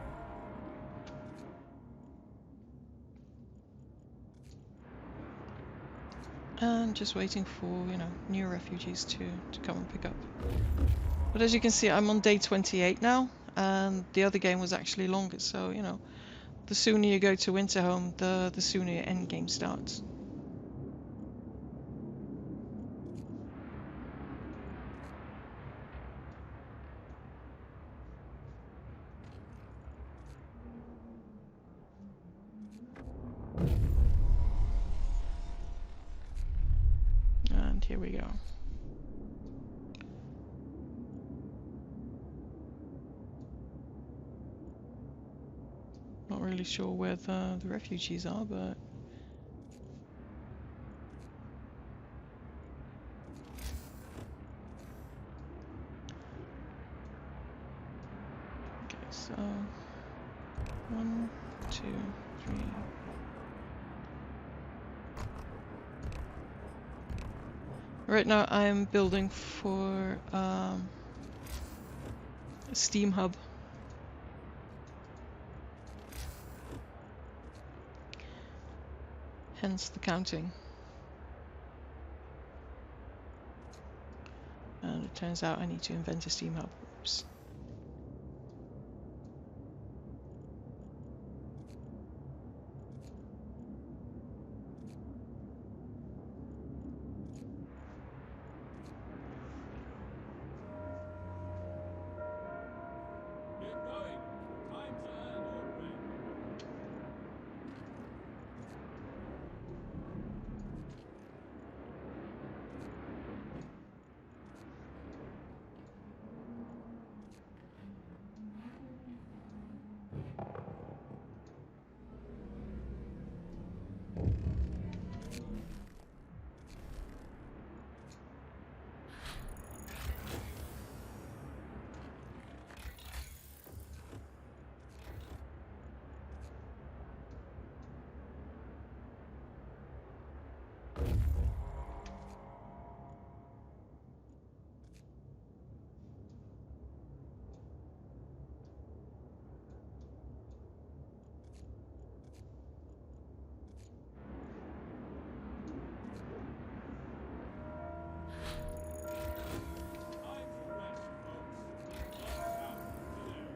And just waiting for, new refugees to come and pick up. But as you can see, I'm on day 28 now, and the other game was actually longer, so, the sooner you go to Winterhome, the sooner your end game starts. And here we go. Not really sure where the refugees are, but okay, so 1, 2, 3. Right now I'm building for a Steam hub. Hence the counting. And it turns out I need to invent a Steam hub. Oops. Get going. Time to earn your bread. Time to rest, folks. We've got out today.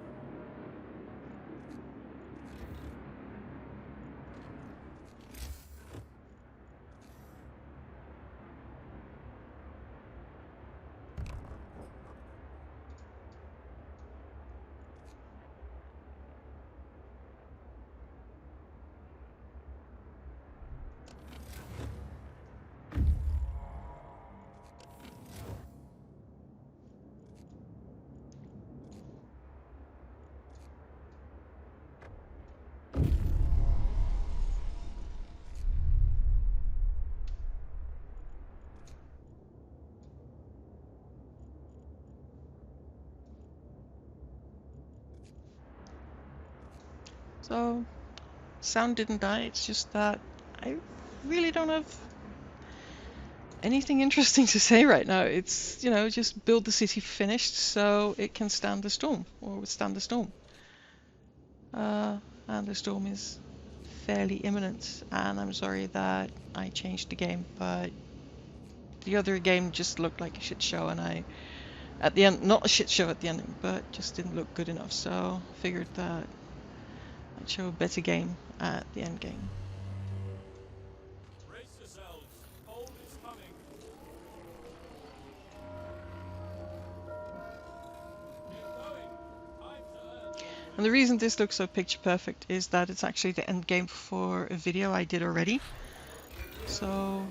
So, sound didn't die, it's just that I really don't have anything interesting to say right now. It's, you know, just build the city finished so it can stand the storm, or withstand the storm. And the storm is fairly imminent, and I'm sorry that I changed the game, but the other game just looked like a shit show, and I, at the end, not a shit show at the ending, but just didn't look good enough, so figured that I'd show a better game at the end game. Brace yourselves. Cold is coming. Get going. Time to earn your And the reason this looks so picture perfect is that it's actually the end game for a video I did already. So,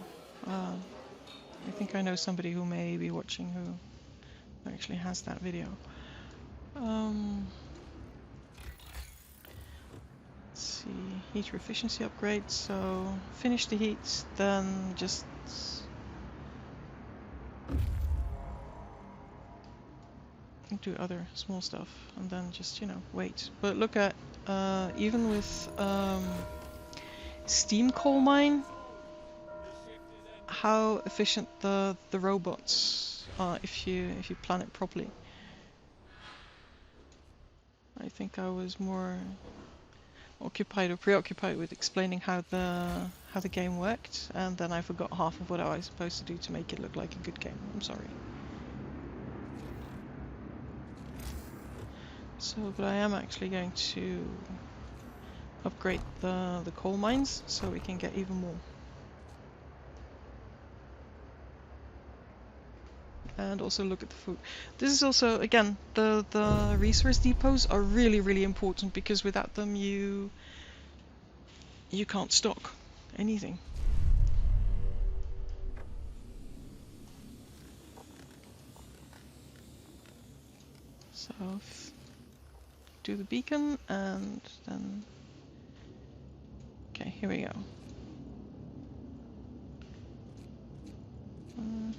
I think I know somebody who may be watching who actually has that video. Let's see, heater efficiency upgrade. So finish the heat, then just do other small stuff, and then just, you know, wait. But look at even with steam coal mine, how efficient the robots are if you plan it properly. I think I was more occupied or preoccupied with explaining how the game worked, and then I forgot half of what I was supposed to do to make it look like a good game. I'm sorry. So, but I am actually going to upgrade the coal mines so we can get even more. And also look at the food. This is also, again, the resource depots are really important, because without them you can't stock anything. So do the beacon and then... Okay, here we go. Mm.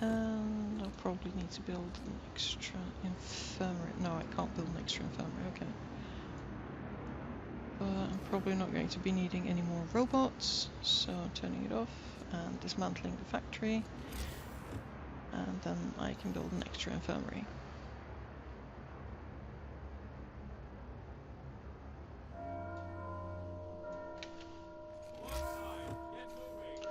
And I'll probably need to build an extra infirmary. No, I can't build an extra infirmary, okay. But I'm probably not going to be needing any more robots, so turning it off and dismantling the factory. And then I can build an extra infirmary. What time? Get moving.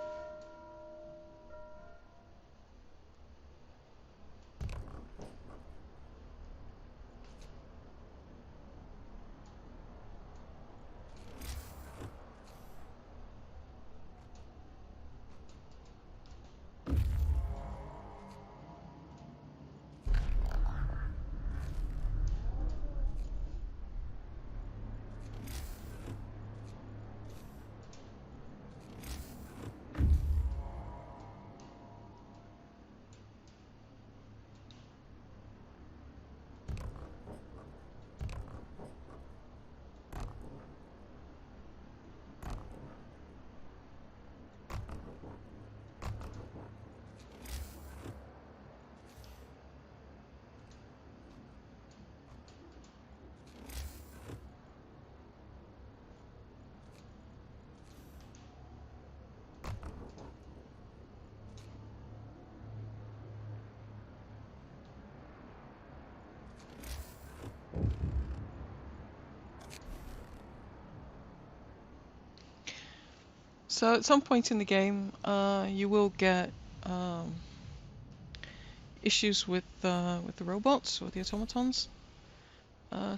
So at some point in the game, you will get issues with the robots or the automatons.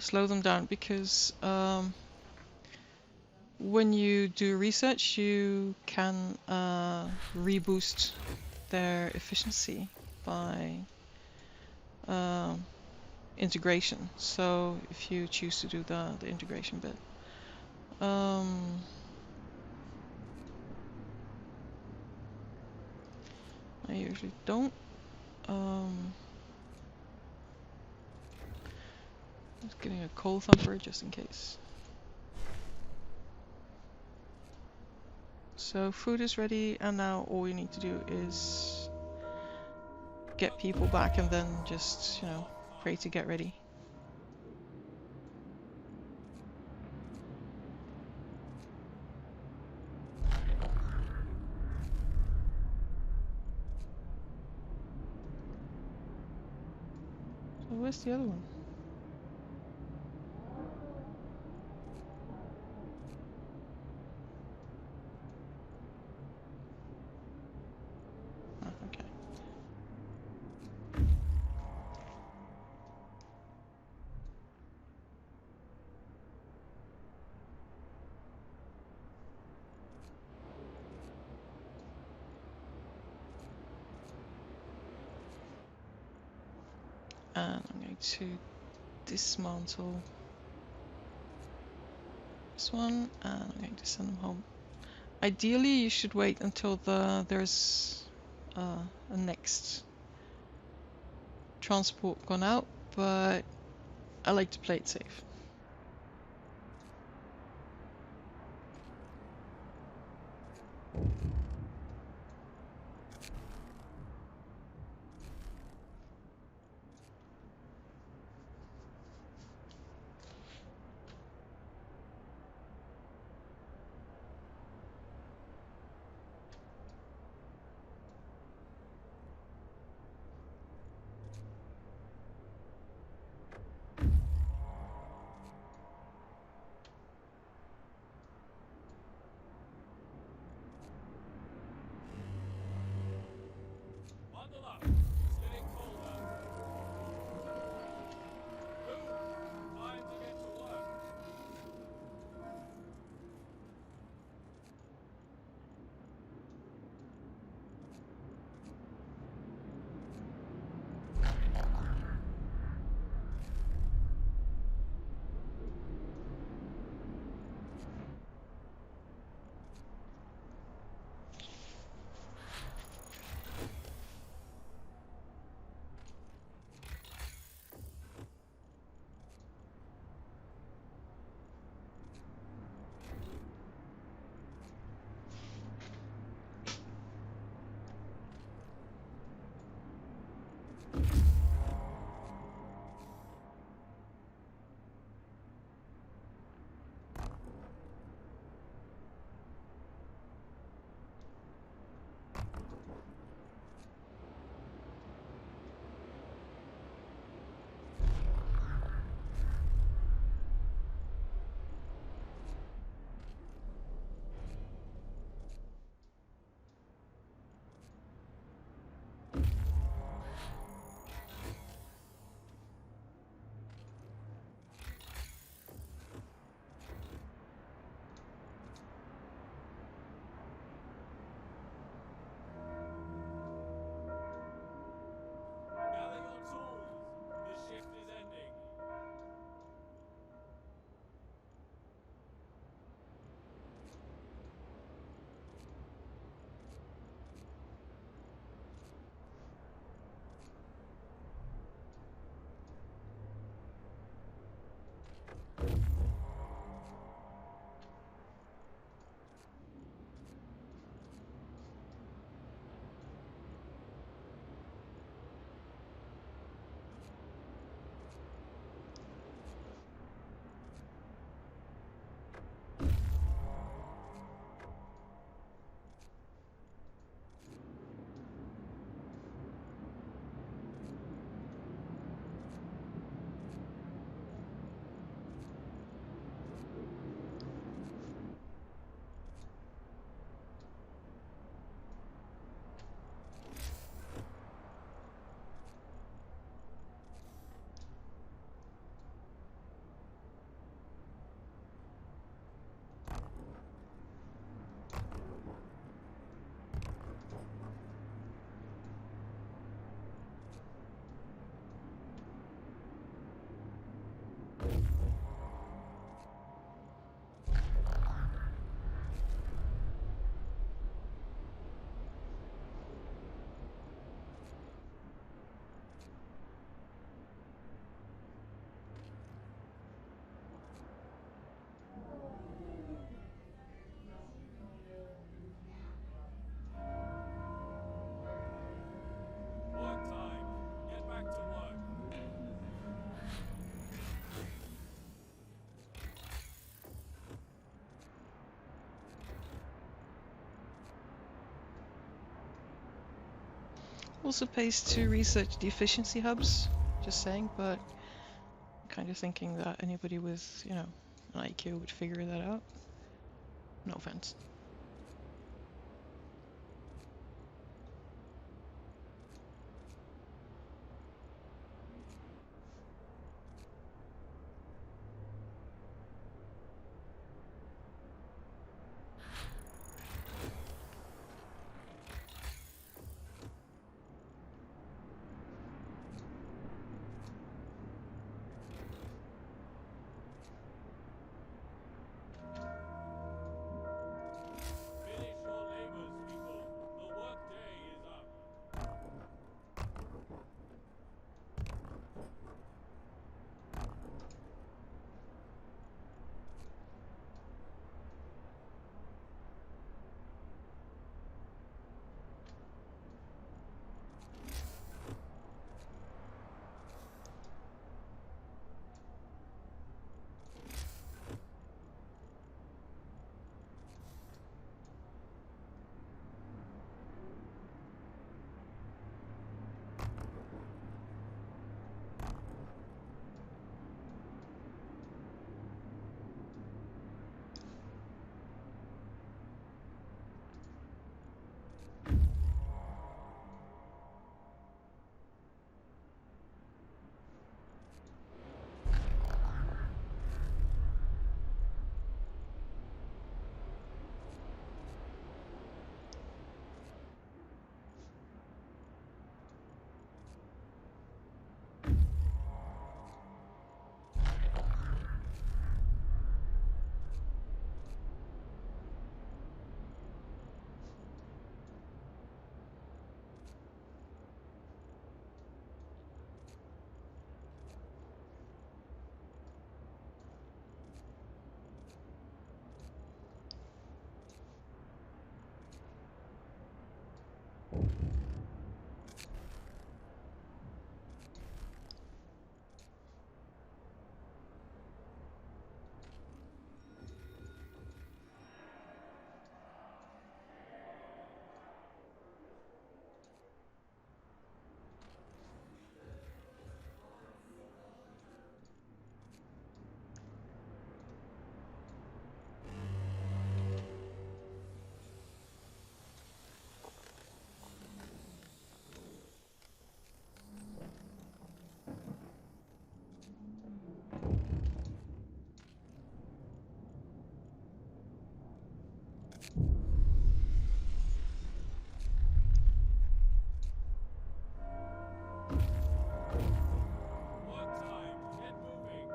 Slow them down because when you do research, you can reboost their efficiency by integration. So if you choose to do the integration bit. I usually don't. Just getting a coal thumper just in case. So food is ready, and now all you need to do is get people back and then just, you know, pray to get ready. So where's the other one? Ah, okay. And I'm going to dismantle this one, and I'm going to send them home. Ideally, you should wait until there's a next transport gone out, but I like to play it safe. Also pays to research the efficiency hubs, just saying, but I'm kind of thinking that anybody with, you know, an IQ would figure that out. No offense. Finish your labors, people. The workday is up. Work time. Get moving.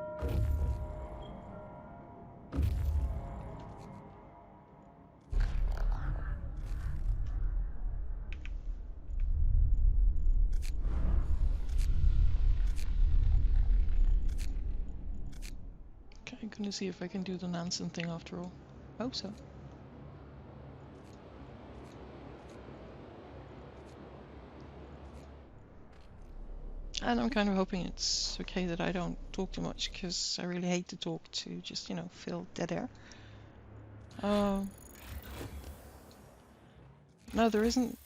Okay, I'm gonna see if I can do the Nansen thing after all. Hope so. And I'm kind of hoping it's okay that I don't talk too much, because I really hate to talk to just, you know, fill dead air. No, there isn't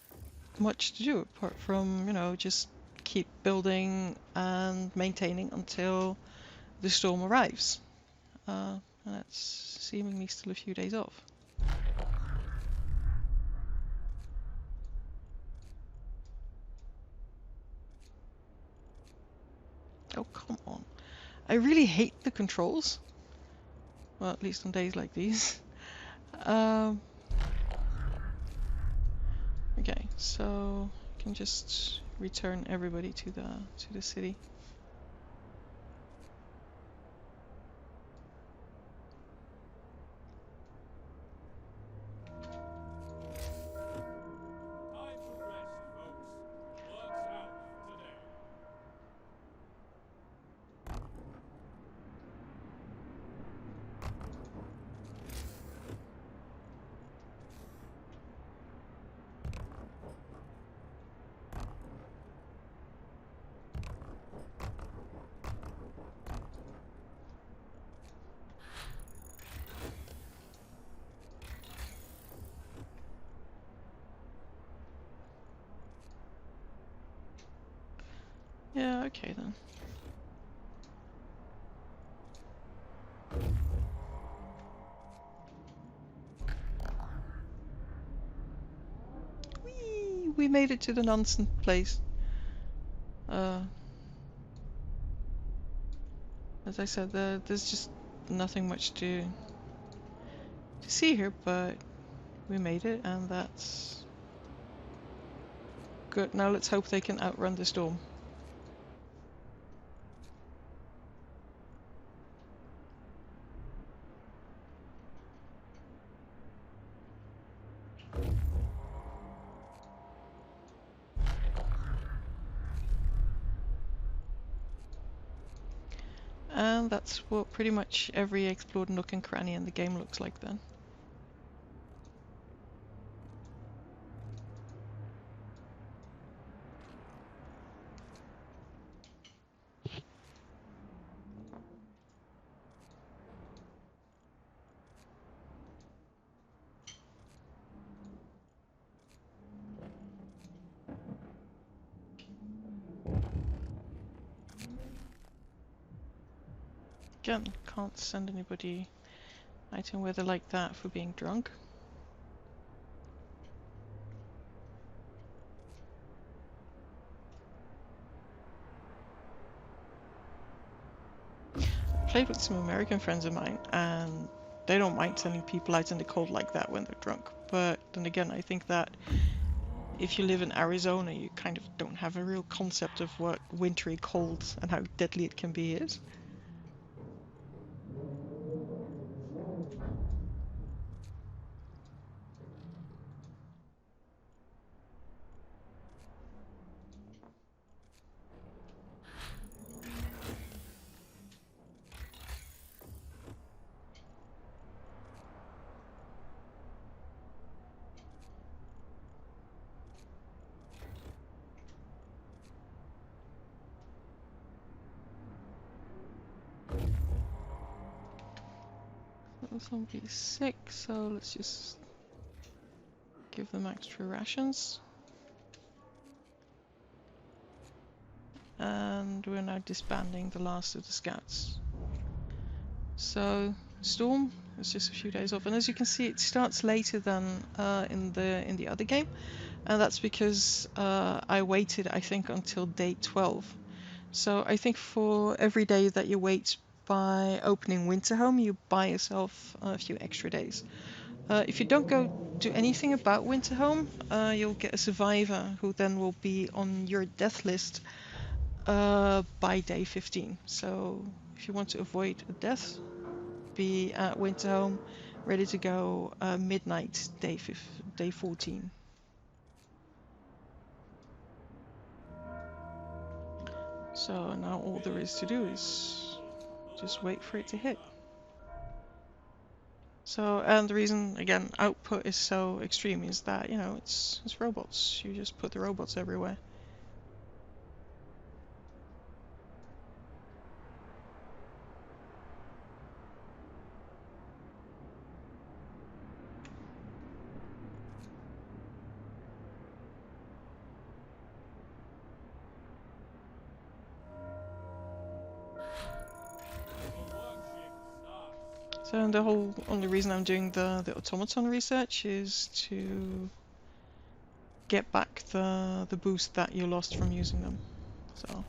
much to do apart from, you know, just keep building and maintaining until the storm arrives. And that's seemingly still a few days off. Oh, come on. I really hate the controls. Well, at least on days like these. Okay, so I can just return everybody to the city. Time to rest, folks. Work's out for today. Yeah, okay then. Whee! We made it to the nonsense place. As I said, there's just nothing much to see here, but we made it, and that's good. Now let's hope they can outrun the storm. And that's what pretty much every explored nook and cranny in the game looks like then. Again, can't send anybody item weather like that for being drunk. I played with some American friends of mine, and they don't mind sending people out in the cold like that when they're drunk. But then again, I think that if you live in Arizona, you kind of don't have a real concept of what wintry cold and how deadly it can be is. Zombie sick, so let's just give them extra rations. And we're now disbanding the last of the scouts. So storm is just a few days off, and as you can see, it starts later than in the other game, and that's because I waited, I think, until day 12. So I think for every day that you wait by opening Winterhome, you buy yourself a few extra days. If you don't go do anything about Winterhome, you'll get a survivor who then will be on your death list by day 15. So if you want to avoid a death, be at Winterhome, ready to go midnight day 14. So now all there is to do is just wait for it to hit. So, and the reason, again, output is so extreme is that, you know, it's robots. You just put the robots everywhere. So the whole only reason I'm doing the automaton research is to get back the boost that you lost from using them. So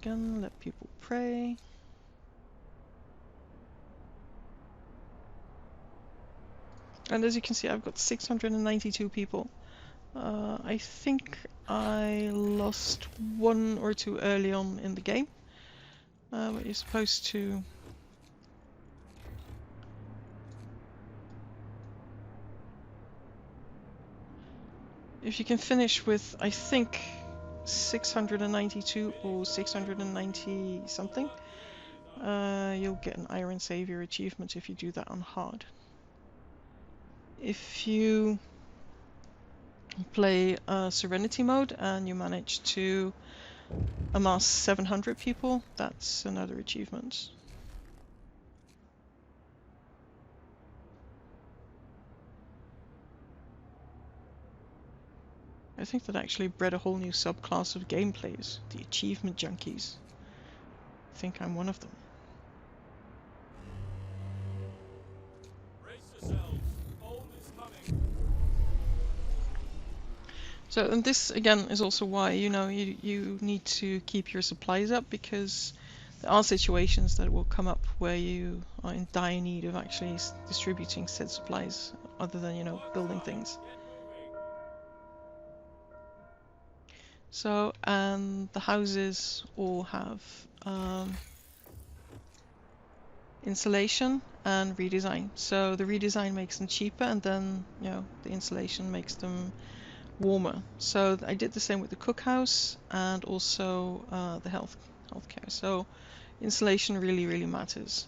again, let people pray. And as you can see, I've got 692 people. I think I lost one or two early on in the game. But you're supposed to... If you can finish with, I think, 692 or 690 something, you'll get an Iron Savior achievement if you do that on hard. If you play Serenity mode and you manage to amass 700 people, that's another achievement. I think that actually bred a whole new subclass of gameplayers, the achievement junkies. I think I'm one of them. Brace yourselves. Cold is coming. So, and this again is also why, you know, you need to keep your supplies up, because there are situations that will come up where you are in dire need of actually distributing said supplies, other than, you know, building things. Get moving. So, and the houses all have insulation and redesign. So the redesign makes them cheaper, and then, you know, the insulation makes them warmer. So I did the same with the cookhouse and also the healthcare. So insulation really matters,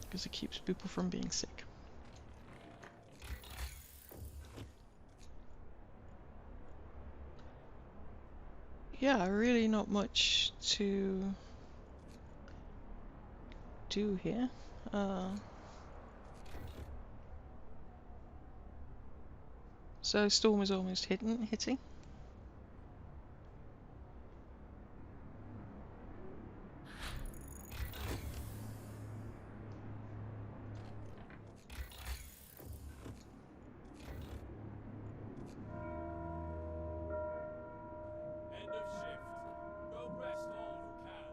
because it keeps people from being sick. Yeah, really not much to do here. So storm is almost hitting. End of shift. Go rest all who can.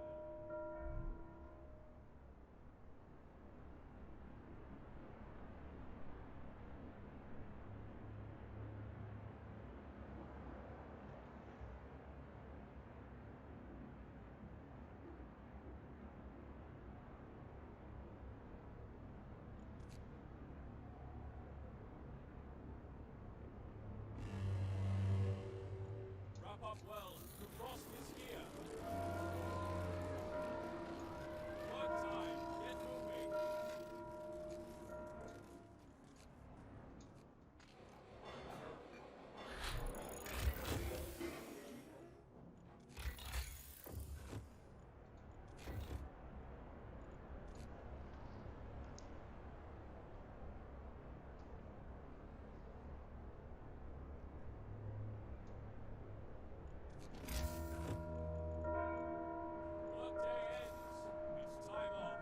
Wrap up well. The frost is here. Work time. Get moving. Workday ends. It's time off.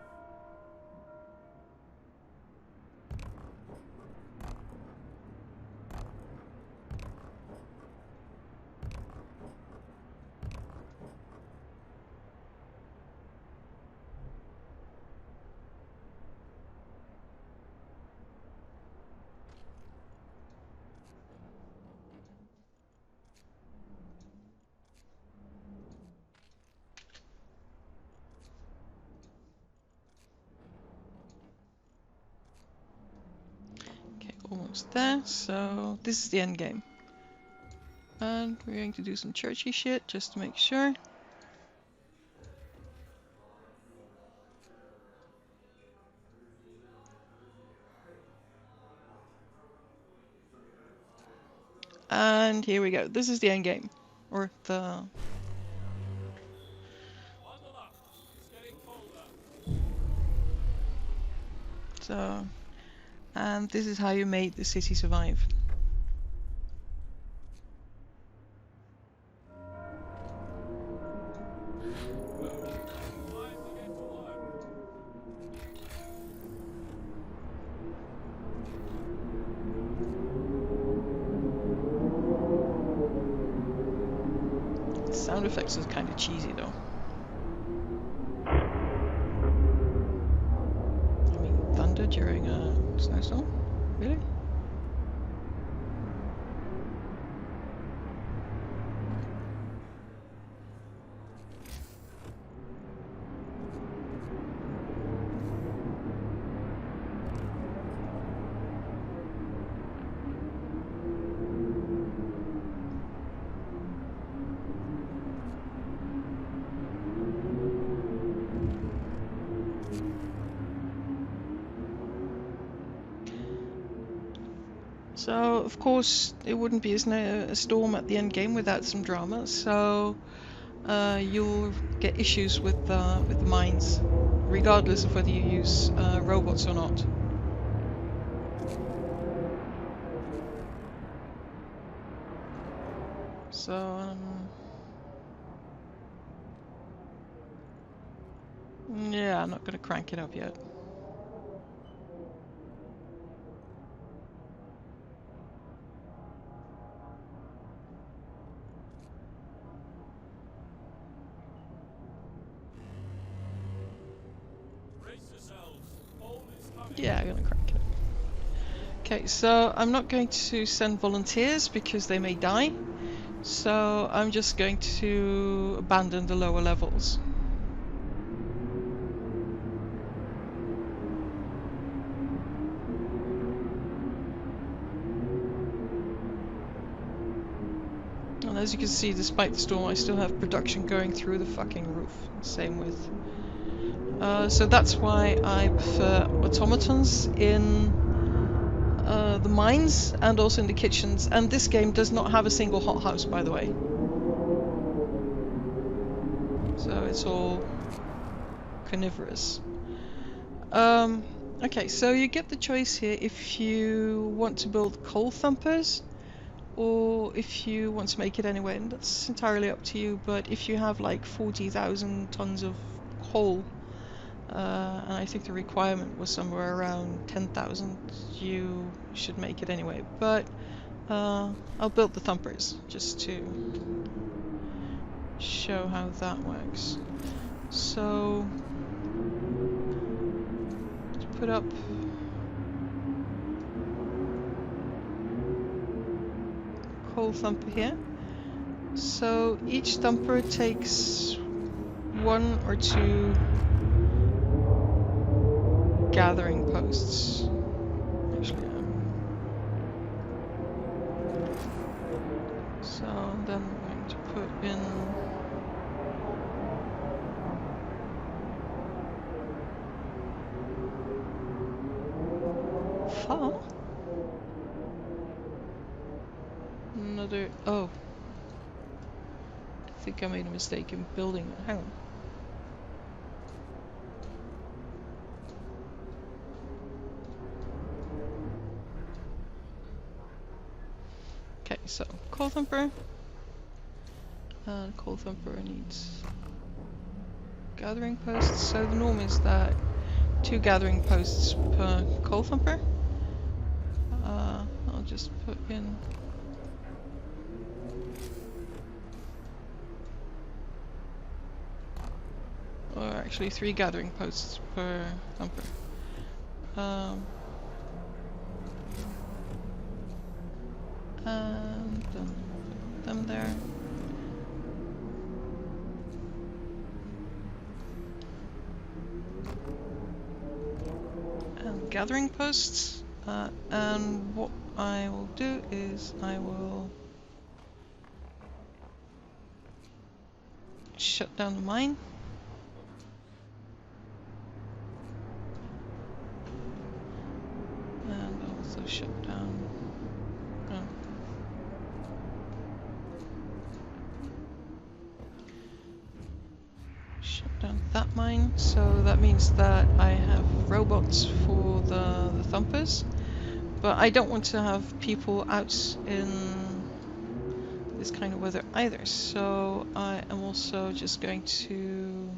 Okay, almost there. So this is the end game. And we're going to do some churchy shit just to make sure. And here we go. This is the end game. Or the... Bundle up. It's getting colder. So... And this is how you made the city survive. Time to get to work. The sound effects is kind of cheesy though. I mean, thunder during a snowstorm? Really? So, of course, it wouldn't be a storm at the end game without some drama. So, you'll get issues with the mines, regardless of whether you use robots or not. So, yeah, I'm not going to crank it up yet. Brace yourselves. All is coming. Yeah, I'm going to crank it up. Okay, so I'm not going to send volunteers because they may die. So I'm just going to abandon the lower levels. And as you can see, despite the storm, I still have production going through the fucking roof. Same with... so that's why I prefer automatons in the mines and also in the kitchens. And this game does not have a single hothouse, by the way. So it's all carnivorous. Okay, so you get the choice here if you want to build coal thumpers or if you want to make it anyway, and that's entirely up to you. But if you have like 40,000 tons of coal, and I think the requirement was somewhere around 10,000, you should make it anyway. But I'll build the thumpers just to show how that works. So let's put up coal thumper here. So each thumper takes 1 or 2 gathering posts. Actually, so then I'm going to put in far. Another. Oh, I think I made a mistake in building it. Hang on. Okay, so coal thumper. Coal thumper needs gathering posts. So the norm is that 2 gathering posts per coal thumper. I'll just put in. Or actually 3 gathering posts per thumper. And then put them there. And gathering posts. And what I will do is I will shut down the mine. And also shut down. Shut down that mine. So that means that I have robots for the thumpers. But I don't want to have people out in this kind of weather either. So I am also just going to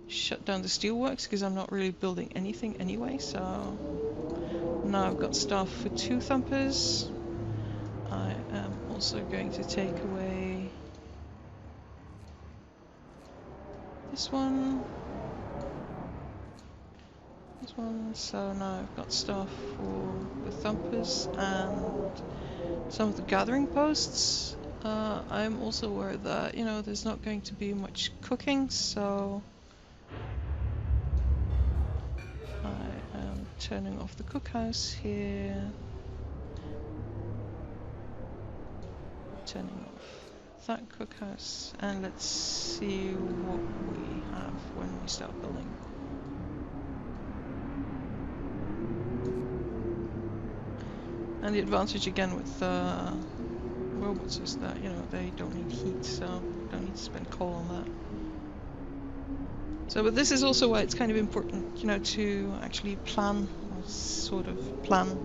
shut down the steelworks because I'm not really building anything anyway. So now I've got staff for 2 thumpers. I am also going to take away this one. This one. So now I've got staff for the thumpers and some of the gathering posts. I'm also aware that, you know, there's not going to be much cooking, so I am turning off the cookhouse here. Turning off that cookhouse, and let's see what we have when we start building. And the advantage again with robots is that, you know, they don't need heat, so don't need to spend coal on that. So, but this is also why it's kind of important, you know, to actually plan, or sort of plan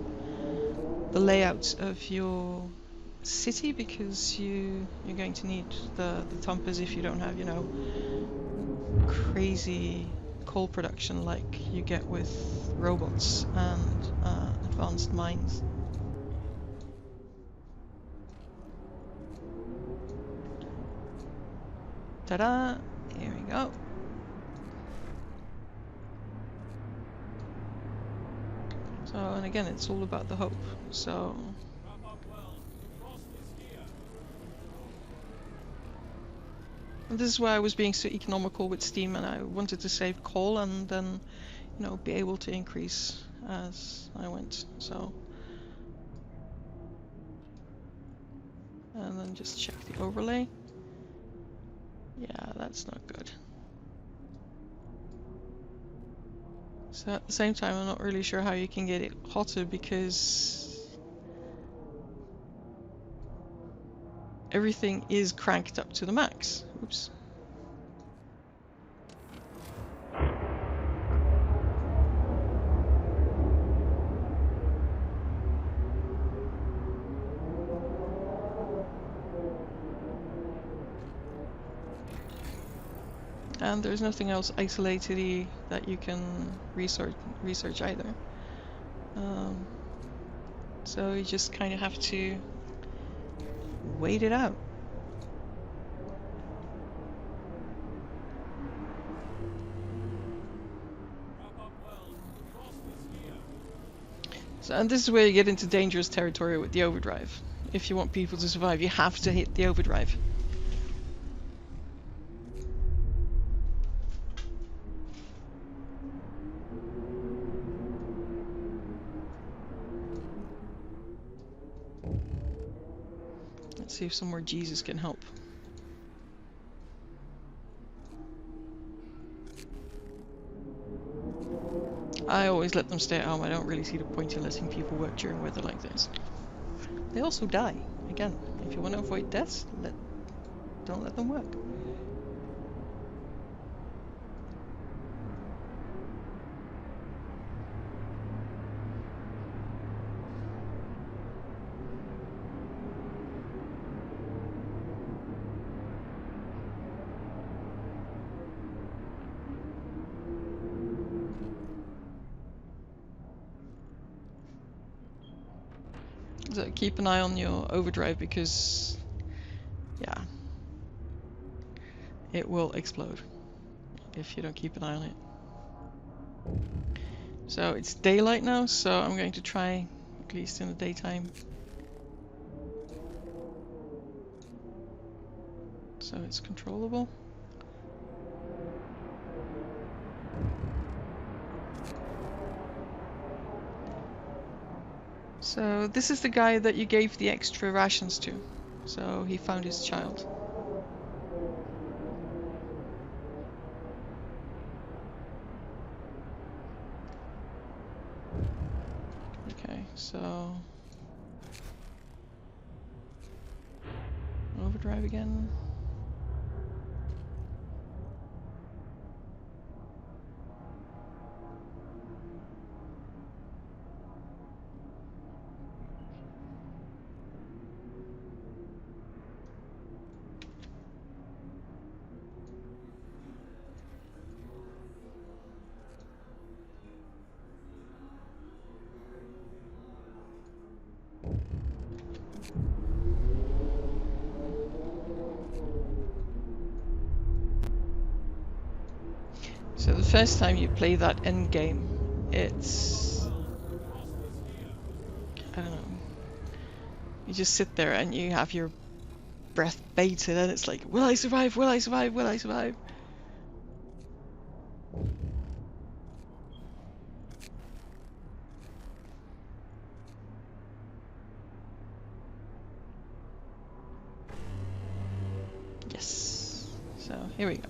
the layout of your city because you're going to need the tumpers if you don't have, you know, crazy coal production like you get with robots and advanced mines. Ta-da! Here we go. So, and again, it's all about the hope. So, Wrap up well. Frost is here. and this is why I was being so economical with steam, and I wanted to save coal and then, you know, be able to increase as I went. So, and then just check the overlay. Yeah, that's not good. So at the same time, I'm not really sure how you can get it hotter because everything is cranked up to the max. Oops. And there's nothing else isolated that you can research either. So you just kind of have to wait it out. Wrap up well. Frost is here. So, and this is where you get into dangerous territory with the overdrive. If you want people to survive, you have to hit the overdrive. Let's see if some more Jesus can help. I always let them stay at home. I don't really see the point in letting people work during weather like this. They also die. Again, if you want to avoid deaths, don't let them work. So keep an eye on your overdrive because, yeah, it will explode if you don't keep an eye on it. So it's daylight now, so I'm going to try, at least in the daytime. So it's controllable. So this is the guy that you gave the extra rations to. So he found his child. Okay, so overdrive again. So the first time you play that end game, it's, I don't know, you just sit there and you have your breath bated and it's like, will I survive? Will I survive? Will I survive? Yes. So here we go.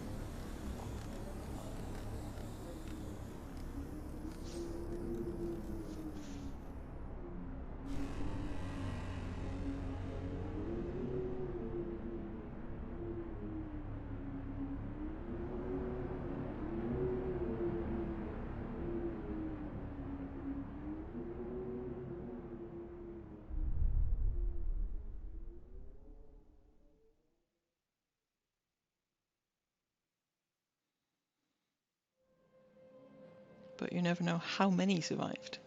but you never know how many survived.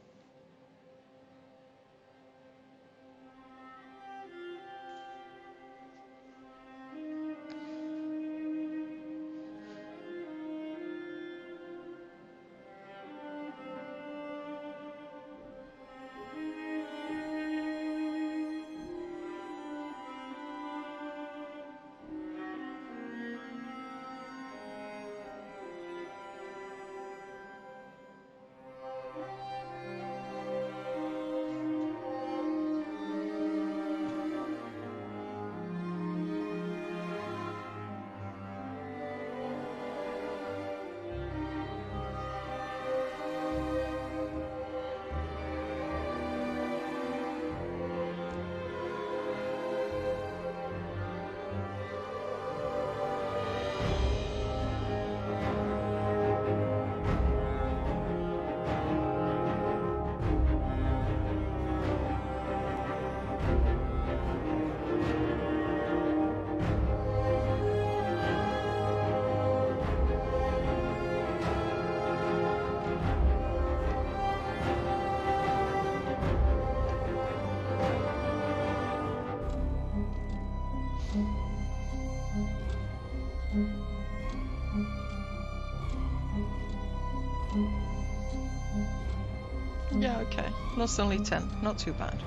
Yeah, okay. Lost only 10. Not too bad.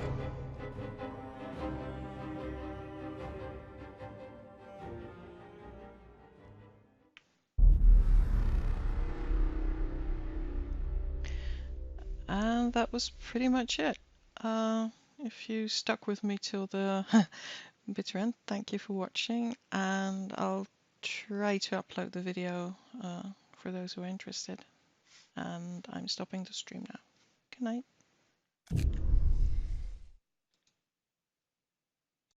And that was pretty much it. If you stuck with me till the bitter end, thank you for watching, and I'll try to upload the video for those who are interested. And I'm stopping the stream now. Good night.